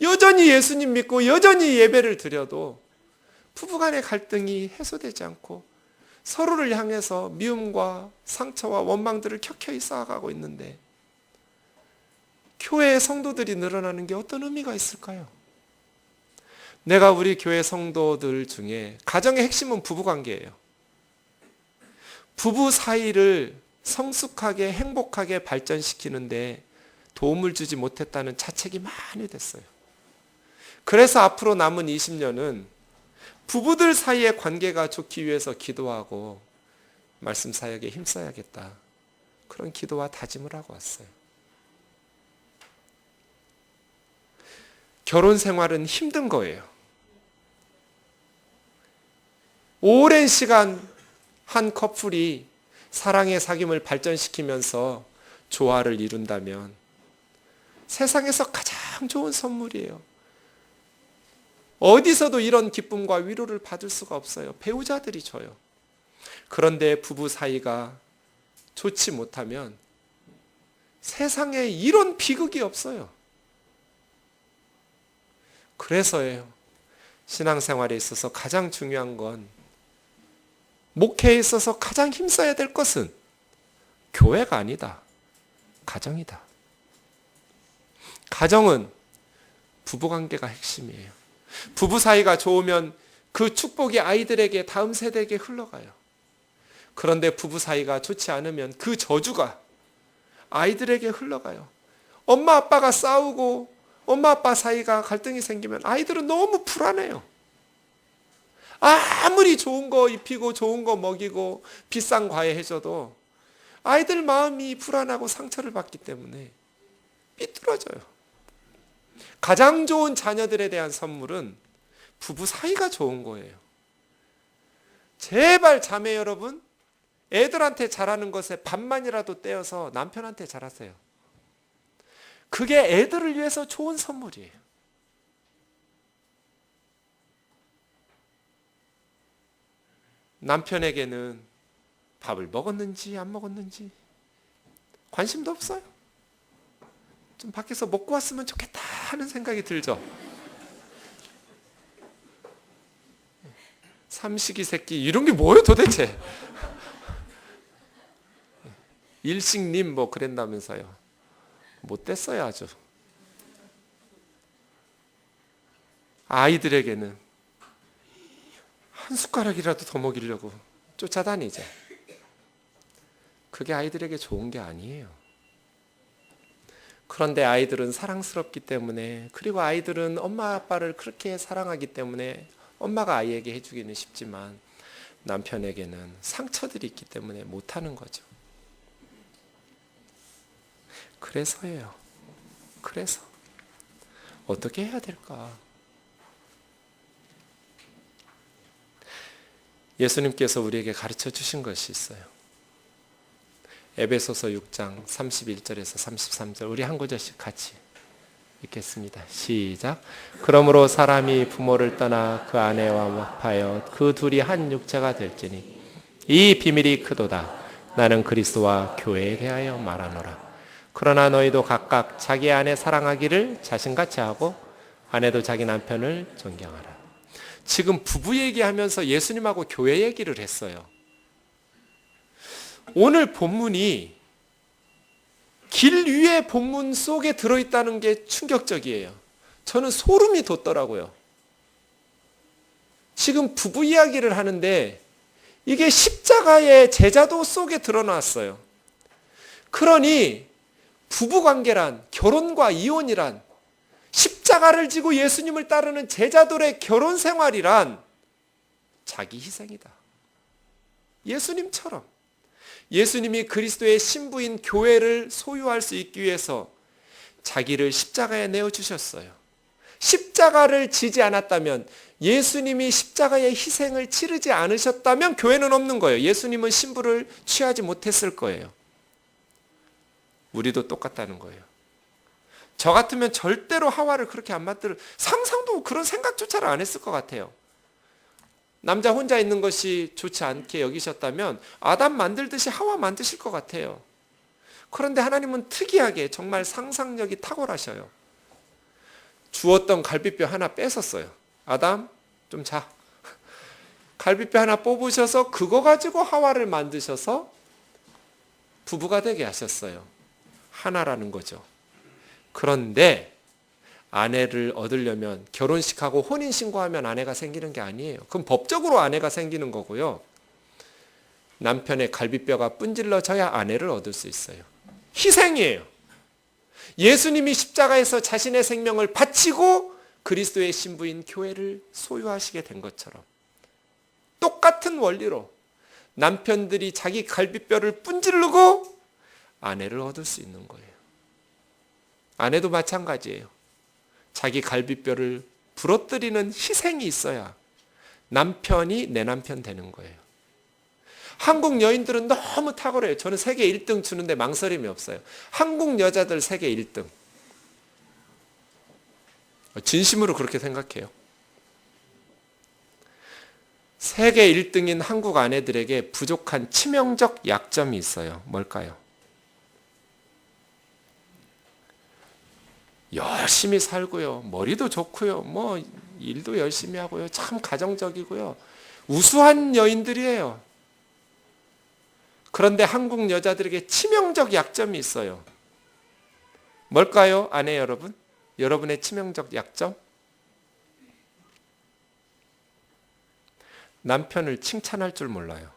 여전히 예수님 믿고 여전히 예배를 드려도 부부간의 갈등이 해소되지 않고 서로를 향해서 미움과 상처와 원망들을 켜켜이 쌓아가고 있는데, 교회의 성도들이 늘어나는 게 어떤 의미가 있을까요? 내가 우리 교회 성도들 중에 가정의 핵심은 부부관계예요. 부부 사이를 성숙하게 행복하게 발전시키는데 도움을 주지 못했다는 자책이 많이 됐어요. 그래서 앞으로 남은 20년은 부부들 사이의 관계가 좋기 위해서 기도하고 말씀 사역에 힘써야겠다. 그런 기도와 다짐을 하고 왔어요. 결혼 생활은 힘든 거예요. 오랜 시간 한 커플이 사랑의 사귐을 발전시키면서 조화를 이룬다면 세상에서 가장 좋은 선물이에요. 어디서도 이런 기쁨과 위로를 받을 수가 없어요. 배우자들이 줘요. 그런데 부부 사이가 좋지 못하면 세상에 이런 비극이 없어요. 그래서예요. 신앙생활에 있어서 가장 중요한 건, 목회에 있어서 가장 힘써야 될 것은 교회가 아니다. 가정이다. 가정은 부부관계가 핵심이에요. 부부 사이가 좋으면 그 축복이 아이들에게, 다음 세대에게 흘러가요. 그런데 부부 사이가 좋지 않으면 그 저주가 아이들에게 흘러가요. 엄마 아빠가 싸우고 엄마 아빠 사이가 갈등이 생기면 아이들은 너무 불안해요. 아무리 좋은 거 입히고 좋은 거 먹이고 비싼 과외 해줘도 아이들 마음이 불안하고 상처를 받기 때문에 삐뚤어져요. 가장 좋은 자녀들에 대한 선물은 부부 사이가 좋은 거예요. 제발 자매 여러분, 애들한테 잘하는 것에 반만이라도 떼어서 남편한테 잘하세요. 그게 애들을 위해서 좋은 선물이에요. 남편에게는 밥을 먹었는지 안 먹었는지 관심도 없어요. 좀 밖에서 먹고 왔으면 좋겠다 하는 생각이 들죠. 삼식이 새끼 이런 게 뭐예요 도대체. 일식님 뭐 그랬다면서요. 못됐어요 아주. 아이들에게는 한 숟가락이라도 더 먹이려고 쫓아다니죠. 그게 아이들에게 좋은 게 아니에요. 그런데 아이들은 사랑스럽기 때문에, 그리고 아이들은 엄마 아빠를 그렇게 사랑하기 때문에 엄마가 아이에게 해주기는 쉽지만 남편에게는 상처들이 있기 때문에 못하는 거죠. 그래서예요. 그래서 어떻게 해야 될까? 예수님께서 우리에게 가르쳐 주신 것이 있어요. 에베소서 6장 31절에서 33절 우리 한 구절씩 같이 읽겠습니다. 시작. 그러므로 사람이 부모를 떠나 그 아내와 합하여 그 둘이 한 육체가 될지니 이 비밀이 크도다. 나는 그리스도와 교회에 대하여 말하노라. 그러나 너희도 각각 자기 아내 사랑하기를 자신같이 하고 아내도 자기 남편을 존경하라. 지금 부부 얘기하면서 예수님하고 교회 얘기를 했어요. 오늘 본문이 길 위의 본문 속에 들어있다는 게 충격적이에요. 저는 소름이 돋더라고요. 지금 부부 이야기를 하는데 이게 십자가의 제자도 속에 드러났어요. 그러니 부부관계란, 결혼과 이혼이란, 십자가를 지고 예수님을 따르는 제자들의 결혼 생활이란 자기 희생이다. 예수님처럼 예수님이 그리스도의 신부인 교회를 소유할 수 있기 위해서 자기를 십자가에 내어주셨어요. 십자가를 지지 않았다면, 예수님이 십자가의 희생을 치르지 않으셨다면 교회는 없는 거예요. 예수님은 신부를 취하지 못했을 거예요. 우리도 똑같다는 거예요. 저 같으면 절대로 하와를 그렇게 안 만들, 상상도 그런 생각조차를 안 했을 것 같아요. 남자 혼자 있는 것이 좋지 않게 여기셨다면 아담 만들듯이 하와 만드실 것 같아요. 그런데 하나님은 특이하게 정말 상상력이 탁월하셔요. 주었던 갈비뼈 하나 뺏었어요. 아담 좀 자. 갈비뼈 하나 뽑으셔서 그거 가지고 하와를 만드셔서 부부가 되게 하셨어요. 하나라는 거죠. 그런데 아내를 얻으려면 결혼식하고 혼인신고하면 아내가 생기는 게 아니에요. 그럼 법적으로 아내가 생기는 거고요. 남편의 갈비뼈가 분질러져야 아내를 얻을 수 있어요. 희생이에요. 예수님이 십자가에서 자신의 생명을 바치고 그리스도의 신부인 교회를 소유하시게 된 것처럼 똑같은 원리로 남편들이 자기 갈비뼈를 분질르고 아내를 얻을 수 있는 거예요. 아내도 마찬가지예요. 자기 갈비뼈를 부러뜨리는 희생이 있어야 남편이 내 남편 되는 거예요. 한국 여인들은 너무 탁월해요. 저는 세계 1등 주는데 망설임이 없어요. 한국 여자들 세계 1등. 진심으로 그렇게 생각해요. 세계 1등인 한국 아내들에게 부족한 치명적 약점이 있어요. 뭘까요? 열심히 살고요. 머리도 좋고요. 뭐 일도 열심히 하고요. 참 가정적이고요. 우수한 여인들이에요. 그런데 한국 여자들에게 치명적 약점이 있어요. 뭘까요? 아내 여러분? 여러분의 치명적 약점? 남편을 칭찬할 줄 몰라요.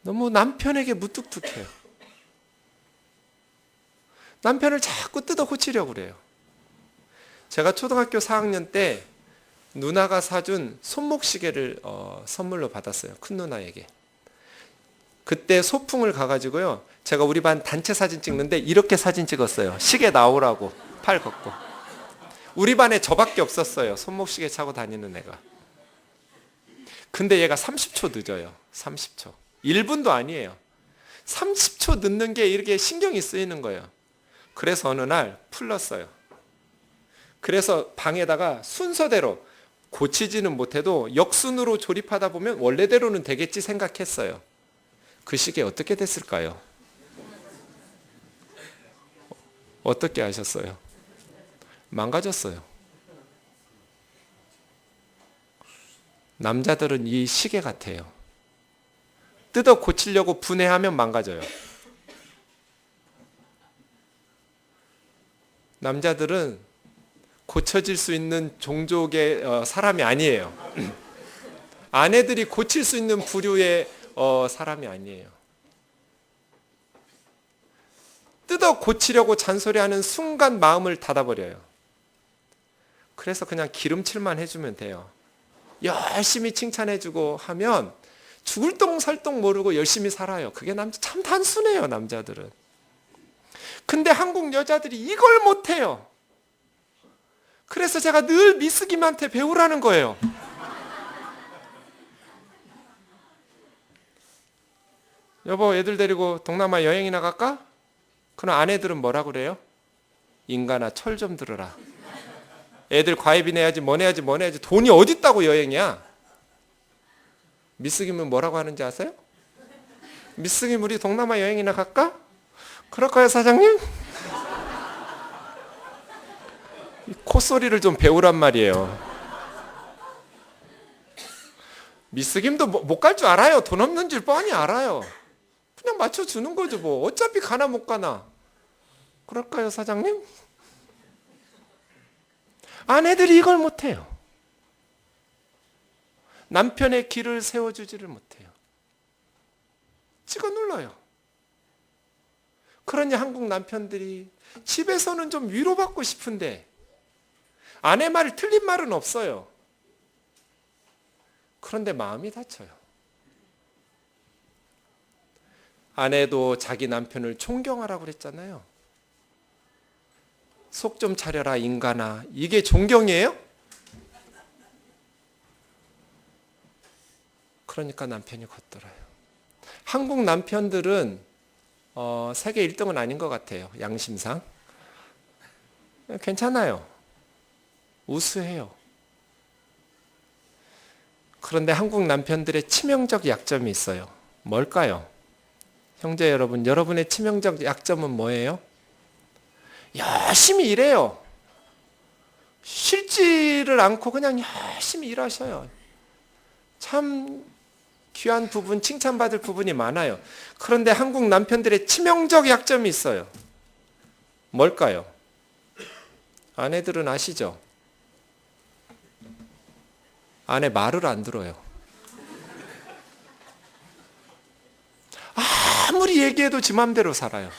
너무 남편에게 무뚝뚝해요. 남편을 자꾸 뜯어 고치려고 그래요. 제가 초등학교 4학년 때 누나가 사준 손목시계를 선물로 받았어요. 큰 누나에게. 그때 소풍을 가가지고요. 제가 우리 반 단체 사진 찍는데 이렇게 사진 찍었어요. 시계 나오라고 팔 걷고. 우리 반에 저밖에 없었어요. 손목시계 차고 다니는 애가. 근데 얘가 30초 늦어요. 30초. 1분도 아니에요. 30초 늦는 게 이렇게 신경이 쓰이는 거예요. 그래서 어느 날 풀렀어요. 그래서 방에다가 순서대로 고치지는 못해도 역순으로 조립하다 보면 원래대로는 되겠지 생각했어요. 그 시계 어떻게 됐을까요? 어떻게 하셨어요? 망가졌어요. 남자들은 이 시계 같아요. 뜯어 고치려고 분해하면 망가져요. 남자들은 고쳐질 수 있는 종족의 사람이 아니에요. 아내들이 고칠 수 있는 부류의 사람이 아니에요. 뜯어 고치려고 잔소리하는 순간 마음을 닫아버려요. 그래서 그냥 기름칠만 해주면 돼요. 열심히 칭찬해주고 하면 죽을 똥 살 똥 모르고 열심히 살아요. 그게 참 단순해요, 남자들은. 근데 한국 여자들이 이걸 못해요. 그래서 제가 늘 미스김한테 배우라는 거예요. 여보, 애들 데리고 동남아 여행이나 갈까? 그럼 아내들은 뭐라 그래요? 인간아, 철 좀 들어라. 애들 과외비 내야지, 뭐 내야지, 뭐 내야지. 돈이 어딨다고 여행이야? 미스김은 뭐라고 하는지 아세요? 미스김 우리 동남아 여행이나 갈까? 그럴까요, 사장님? 콧소리를 좀 배우란 말이에요. 미스김도 못 갈 줄 알아요. 돈 없는 줄 뻔히 알아요. 그냥 맞춰주는 거죠 뭐. 어차피 가나 못 가나. 그럴까요, 사장님? 아내들이 이걸 못해요. 남편의 길을 세워주지를 못해요. 찍어 눌러요. 그러니 한국 남편들이 집에서는 좀 위로받고 싶은데 아내 말 틀린 말은 없어요. 그런데 마음이 다쳐요. 아내도 자기 남편을 존경하라고 그랬잖아요. 속 좀 차려라 인간아. 이게 존경이에요? 그러니까 남편이 걷돌아요. 한국 남편들은 세계 1등은 아닌 것 같아요. 양심상. 괜찮아요. 우수해요. 그런데 한국 남편들의 치명적 약점이 있어요. 뭘까요? 형제 여러분, 여러분의 치명적 약점은 뭐예요? 열심히 일해요. 쉬지를 않고 그냥 열심히 일하셔요. 참 귀한 부분, 칭찬받을 부분이 많아요. 그런데 한국 남편들의 치명적 약점이 있어요. 뭘까요? 아내들은 아시죠? 아내 말을 안 들어요. 아무리 얘기해도 지 맘대로 살아요.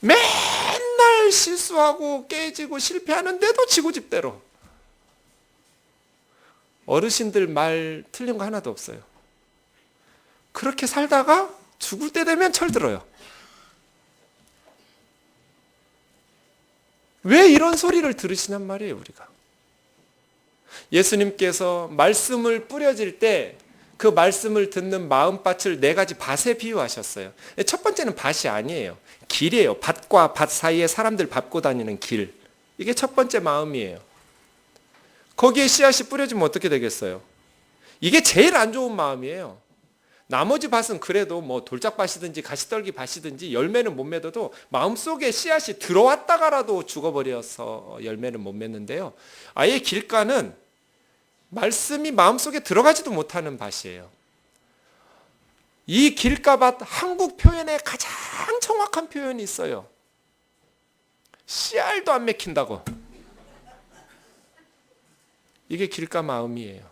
맨날 실수하고 깨지고 실패하는데도 지고집대로. 어르신들 말 틀린 거 하나도 없어요. 그렇게 살다가 죽을 때 되면 철들어요. 왜 이런 소리를 들으시냔 말이에요, 우리가. 예수님께서 말씀을 뿌려질 때 그 말씀을 듣는 마음밭을 4가지 밭에 비유하셨어요. 첫 번째는 밭이 아니에요. 길이에요. 밭과 밭 사이에 사람들 밟고 다니는 길. 이게 첫 번째 마음이에요. 거기에 씨앗이 뿌려지면 어떻게 되겠어요? 이게 제일 안 좋은 마음이에요. 나머지 밭은 그래도 뭐 돌짝밭이든지 가시떨기 밭이든지 열매는 못 맺어도 마음속에 씨앗이 들어왔다가라도 죽어버려서 열매는 못 맺는데요. 아예 길가는 말씀이 마음속에 들어가지도 못하는 밭이에요. 이 길가밭 한국 표현에 가장 정확한 표현이 있어요. 씨알도 안 맥힌다고. 이게 길가 마음이에요.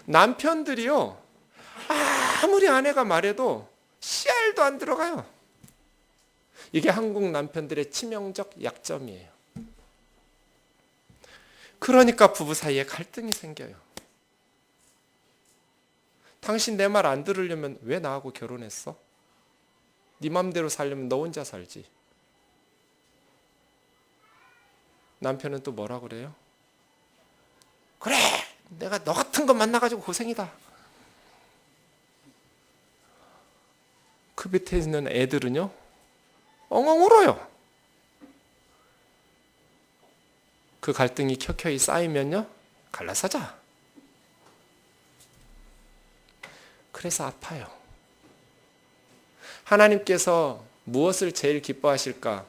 남편들이요, 아무리 아내가 말해도 씨알도 안 들어가요. 이게 한국 남편들의 치명적 약점이에요. 그러니까 부부 사이에 갈등이 생겨요. 당신 내 말 안 들으려면 왜 나하고 결혼했어? 네 맘대로 살려면 너 혼자 살지. 남편은 또 뭐라 그래요? 그래, 내가 너 같은 거 만나가지고 고생이다. 그 밑에 있는 애들은요, 엉엉 울어요. 그 갈등이 켜켜이 쌓이면요, 갈라서자. 그래서 아파요. 하나님께서 무엇을 제일 기뻐하실까?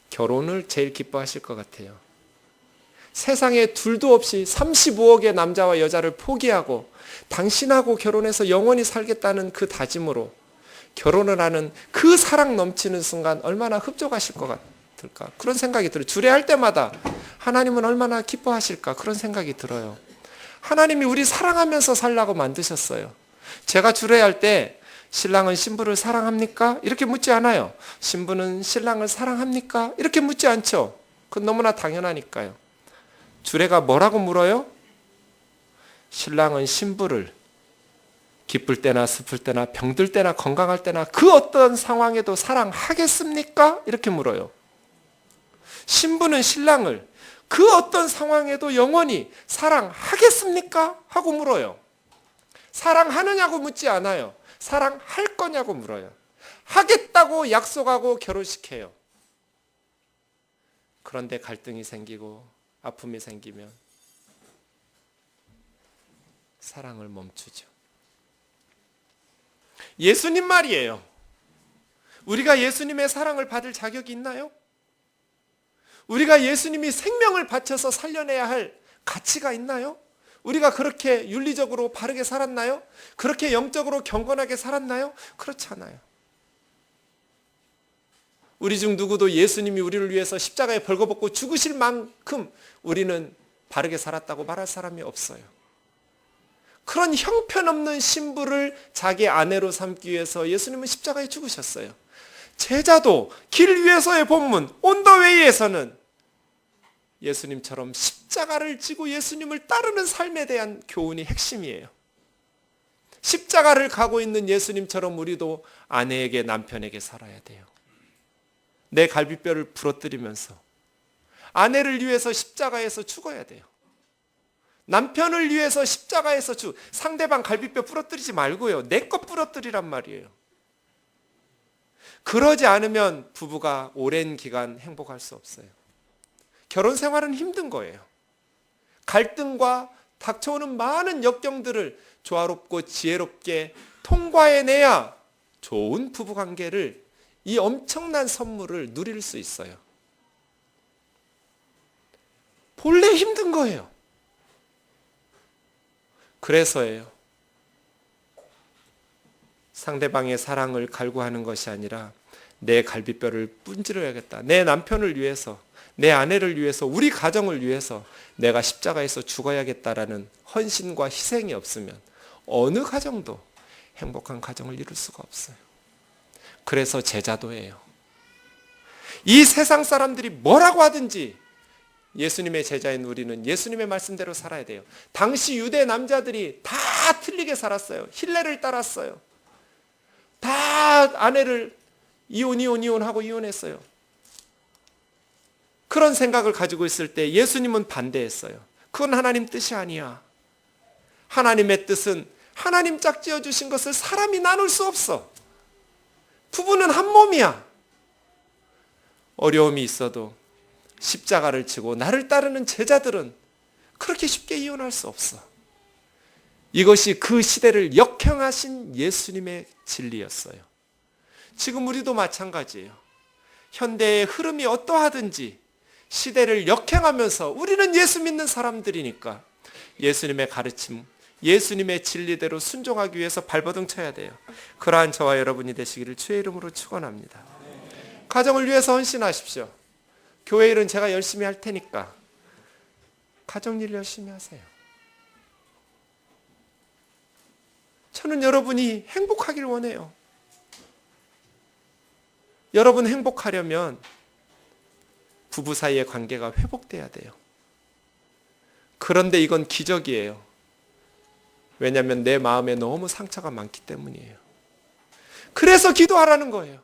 결혼을 제일 기뻐하실 것 같아요. 세상에 둘도 없이 35억의 남자와 여자를 포기하고 당신하고 결혼해서 영원히 살겠다는 그 다짐으로 결혼을 하는 그 사랑 넘치는 순간 얼마나 흡족하실 것 같을까? 그런 생각이 들어요. 주례할 때마다 하나님은 얼마나 기뻐하실까? 그런 생각이 들어요. 하나님이 우리 사랑하면서 살라고 만드셨어요. 제가 주례할 때 신랑은 신부를 사랑합니까? 이렇게 묻지 않아요. 신부는 신랑을 사랑합니까? 이렇게 묻지 않죠. 그건 너무나 당연하니까요. 주례가 뭐라고 물어요? 신랑은 신부를 기쁠 때나 슬플 때나 병들 때나 건강할 때나 그 어떤 상황에도 사랑하겠습니까? 이렇게 물어요. 신부는 신랑을 그 어떤 상황에도 영원히 사랑하겠습니까? 하고 물어요. 사랑하느냐고 묻지 않아요. 사랑할 거냐고 물어요. 하겠다고 약속하고 결혼식해요. 그런데 갈등이 생기고 아픔이 생기면 사랑을 멈추죠. 예수님 말이에요. 우리가 예수님의 사랑을 받을 자격이 있나요? 우리가 예수님이 생명을 바쳐서 살려내야 할 가치가 있나요? 우리가 그렇게 윤리적으로 바르게 살았나요? 그렇게 영적으로 경건하게 살았나요? 그렇지 않아요. 우리 중 누구도 예수님이 우리를 위해서 십자가에 벌거벗고 죽으실 만큼 우리는 바르게 살았다고 말할 사람이 없어요. 그런 형편없는 신부를 자기 아내로 삼기 위해서 예수님은 십자가에 죽으셨어요. 제자도 길 위에서의 본문 온더웨이에서는 예수님처럼 십자가를 지고 예수님을 따르는 삶에 대한 교훈이 핵심이에요. 십자가를 가고 있는 예수님처럼 우리도 아내에게 남편에게 살아야 돼요. 내 갈비뼈를 부러뜨리면서 아내를 위해서 십자가에서 죽어야 돼요. 남편을 위해서 십자가에서 상대방 갈비뼈 부러뜨리지 말고요. 내 것 부러뜨리란 말이에요. 그러지 않으면 부부가 오랜 기간 행복할 수 없어요. 결혼 생활은 힘든 거예요. 갈등과 닥쳐오는 많은 역경들을 조화롭고 지혜롭게 통과해내야 좋은 부부관계를, 이 엄청난 선물을 누릴 수 있어요. 본래 힘든 거예요. 그래서예요. 상대방의 사랑을 갈구하는 것이 아니라 내 갈비뼈를 분질러야겠다. 내 남편을 위해서, 내 아내를 위해서, 우리 가정을 위해서 내가 십자가에서 죽어야겠다라는 헌신과 희생이 없으면 어느 가정도 행복한 가정을 이룰 수가 없어요. 그래서 제자도예요. 이 세상 사람들이 뭐라고 하든지 예수님의 제자인 우리는 예수님의 말씀대로 살아야 돼요. 당시 유대 남자들이 다 틀리게 살았어요. 힐례를 따랐어요. 다 아내를 이혼하고 이혼했어요. 그런 생각을 가지고 있을 때 예수님은 반대했어요. 그건 하나님 뜻이 아니야. 하나님의 뜻은 하나님 짝지어 주신 것을 사람이 나눌 수 없어. 부부는 한 몸이야. 어려움이 있어도 십자가를 지고 나를 따르는 제자들은 그렇게 쉽게 이혼할 수 없어. 이것이 그 시대를 역행하신 예수님의 진리였어요. 지금 우리도 마찬가지예요. 현대의 흐름이 어떠하든지 시대를 역행하면서 우리는 예수 믿는 사람들이니까 예수님의 가르침, 예수님의 진리대로 순종하기 위해서 발버둥 쳐야 돼요. 그러한 저와 여러분이 되시기를 주의 이름으로 축원합니다. 가정을 위해서 헌신하십시오. 교회 일은 제가 열심히 할 테니까 가정 일 열심히 하세요. 저는 여러분이 행복하길 원해요. 여러분 행복하려면 부부 사이의 관계가 회복돼야 돼요. 그런데 이건 기적이에요. 왜냐하면 내 마음에 너무 상처가 많기 때문이에요. 그래서 기도하라는 거예요.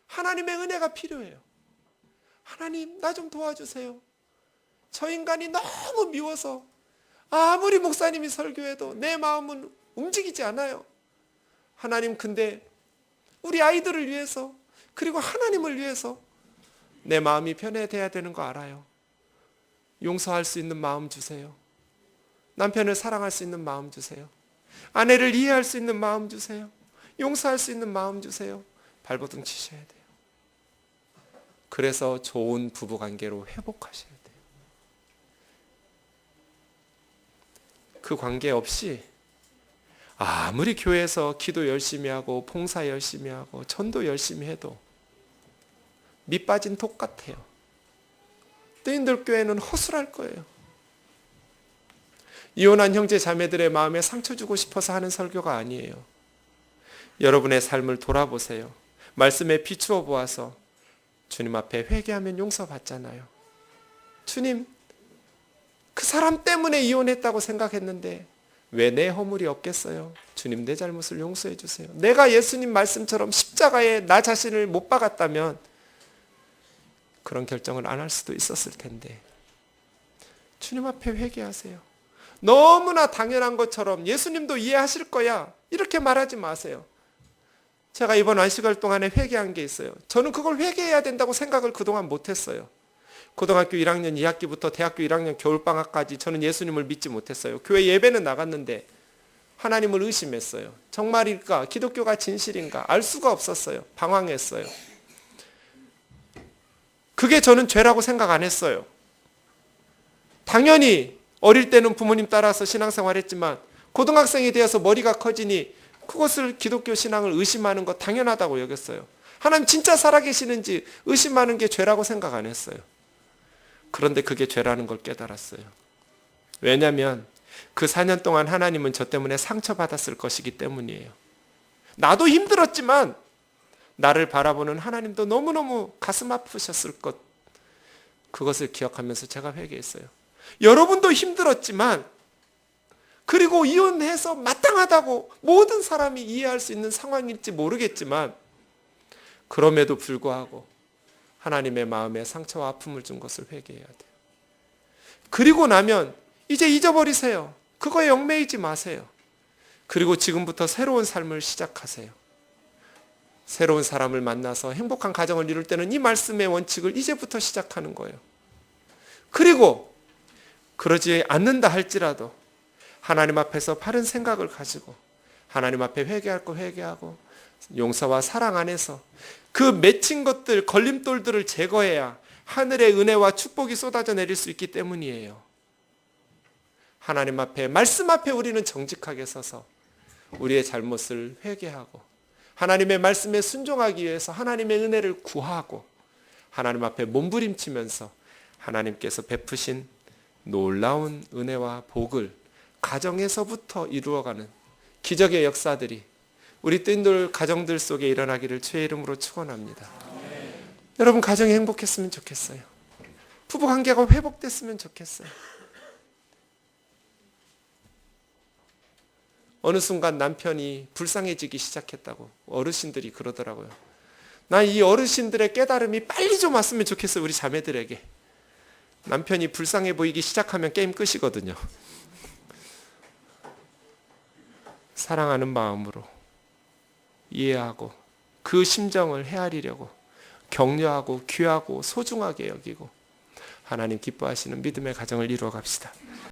하나님의 은혜가 필요해요. 하나님, 나 좀 도와주세요. 저 인간이 너무 미워서 아무리 목사님이 설교해도 내 마음은 움직이지 않아요. 하나님, 근데 우리 아이들을 위해서, 그리고 하나님을 위해서 내 마음이 변해야 되는 거 알아요. 용서할 수 있는 마음 주세요. 남편을 사랑할 수 있는 마음 주세요. 아내를 이해할 수 있는 마음 주세요. 용서할 수 있는 마음 주세요. 발버둥 치셔야 돼요. 그래서 좋은 부부관계로 회복하셔야 돼요. 그 관계 없이 아무리 교회에서 기도 열심히 하고 봉사 열심히 하고 전도 열심히 해도 밑 빠진 독 같아요. 뜨인들 교회는 허술할 거예요. 이혼한 형제 자매들의 마음에 상처 주고 싶어서 하는 설교가 아니에요. 여러분의 삶을 돌아보세요. 말씀에 비추어 보아서 주님 앞에 회개하면 용서받잖아요. 주님, 그 사람 때문에 이혼했다고 생각했는데 왜 내 허물이 없겠어요? 주님, 내 잘못을 용서해 주세요. 내가 예수님 말씀처럼 십자가에 나 자신을 못 박았다면 그런 결정을 안 할 수도 있었을 텐데 주님 앞에 회개하세요. 너무나 당연한 것처럼 예수님도 이해하실 거야 이렇게 말하지 마세요. 제가 이번 안식월 동안에 회개한 게 있어요. 저는 그걸 회개해야 된다고 생각을 그동안 못했어요. 고등학교 1학년 2학기부터 대학교 1학년 겨울방학까지 저는 예수님을 믿지 못했어요. 교회 예배는 나갔는데 하나님을 의심했어요. 정말일까? 기독교가 진실인가? 알 수가 없었어요. 방황했어요. 그게 저는 죄라고 생각 안 했어요. 당연히 어릴 때는 부모님 따라서 신앙생활했지만 고등학생이 되어서 머리가 커지니 그것을 기독교 신앙을 의심하는 거 당연하다고 여겼어요. 하나님 진짜 살아계시는지 의심하는 게 죄라고 생각 안 했어요. 그런데 그게 죄라는 걸 깨달았어요. 왜냐하면 그 4년 동안 하나님은 저 때문에 상처받았을 것이기 때문이에요. 나도 힘들었지만 나를 바라보는 하나님도 너무너무 가슴 아프셨을 것, 그것을 기억하면서 제가 회개했어요. 여러분도 힘들었지만, 그리고 이혼해서 마땅하다고 모든 사람이 이해할 수 있는 상황일지 모르겠지만 그럼에도 불구하고 하나님의 마음에 상처와 아픔을 준 것을 회개해야 돼요. 그리고 나면 이제 잊어버리세요. 그거에 얽매이지 마세요. 그리고 지금부터 새로운 삶을 시작하세요. 새로운 사람을 만나서 행복한 가정을 이룰 때는 이 말씀의 원칙을 이제부터 시작하는 거예요. 그리고 그러지 않는다 할지라도 하나님 앞에서 바른 생각을 가지고 하나님 앞에 회개할 거 회개하고 용서와 사랑 안에서 그 맺힌 것들, 걸림돌들을 제거해야 하늘의 은혜와 축복이 쏟아져 내릴 수 있기 때문이에요. 하나님 앞에, 말씀 앞에 우리는 정직하게 서서 우리의 잘못을 회개하고 하나님의 말씀에 순종하기 위해서 하나님의 은혜를 구하고 하나님 앞에 몸부림치면서 하나님께서 베푸신 놀라운 은혜와 복을 가정에서부터 이루어가는 기적의 역사들이 우리 뜬돌 가정들 속에 일어나기를 주의 이름으로 축원합니다. 여러분 가정이 행복했으면 좋겠어요. 부부관계가 회복됐으면 좋겠어요. 어느 순간 남편이 불쌍해지기 시작했다고 어르신들이 그러더라고요. 난 이 어르신들의 깨달음이 빨리 좀 왔으면 좋겠어요. 우리 자매들에게. 남편이 불쌍해 보이기 시작하면 게임 끝이거든요. 사랑하는 마음으로 이해하고 그 심정을 헤아리려고 격려하고 귀하고 소중하게 여기고 하나님 기뻐하시는 믿음의 가정을 이루어 갑시다.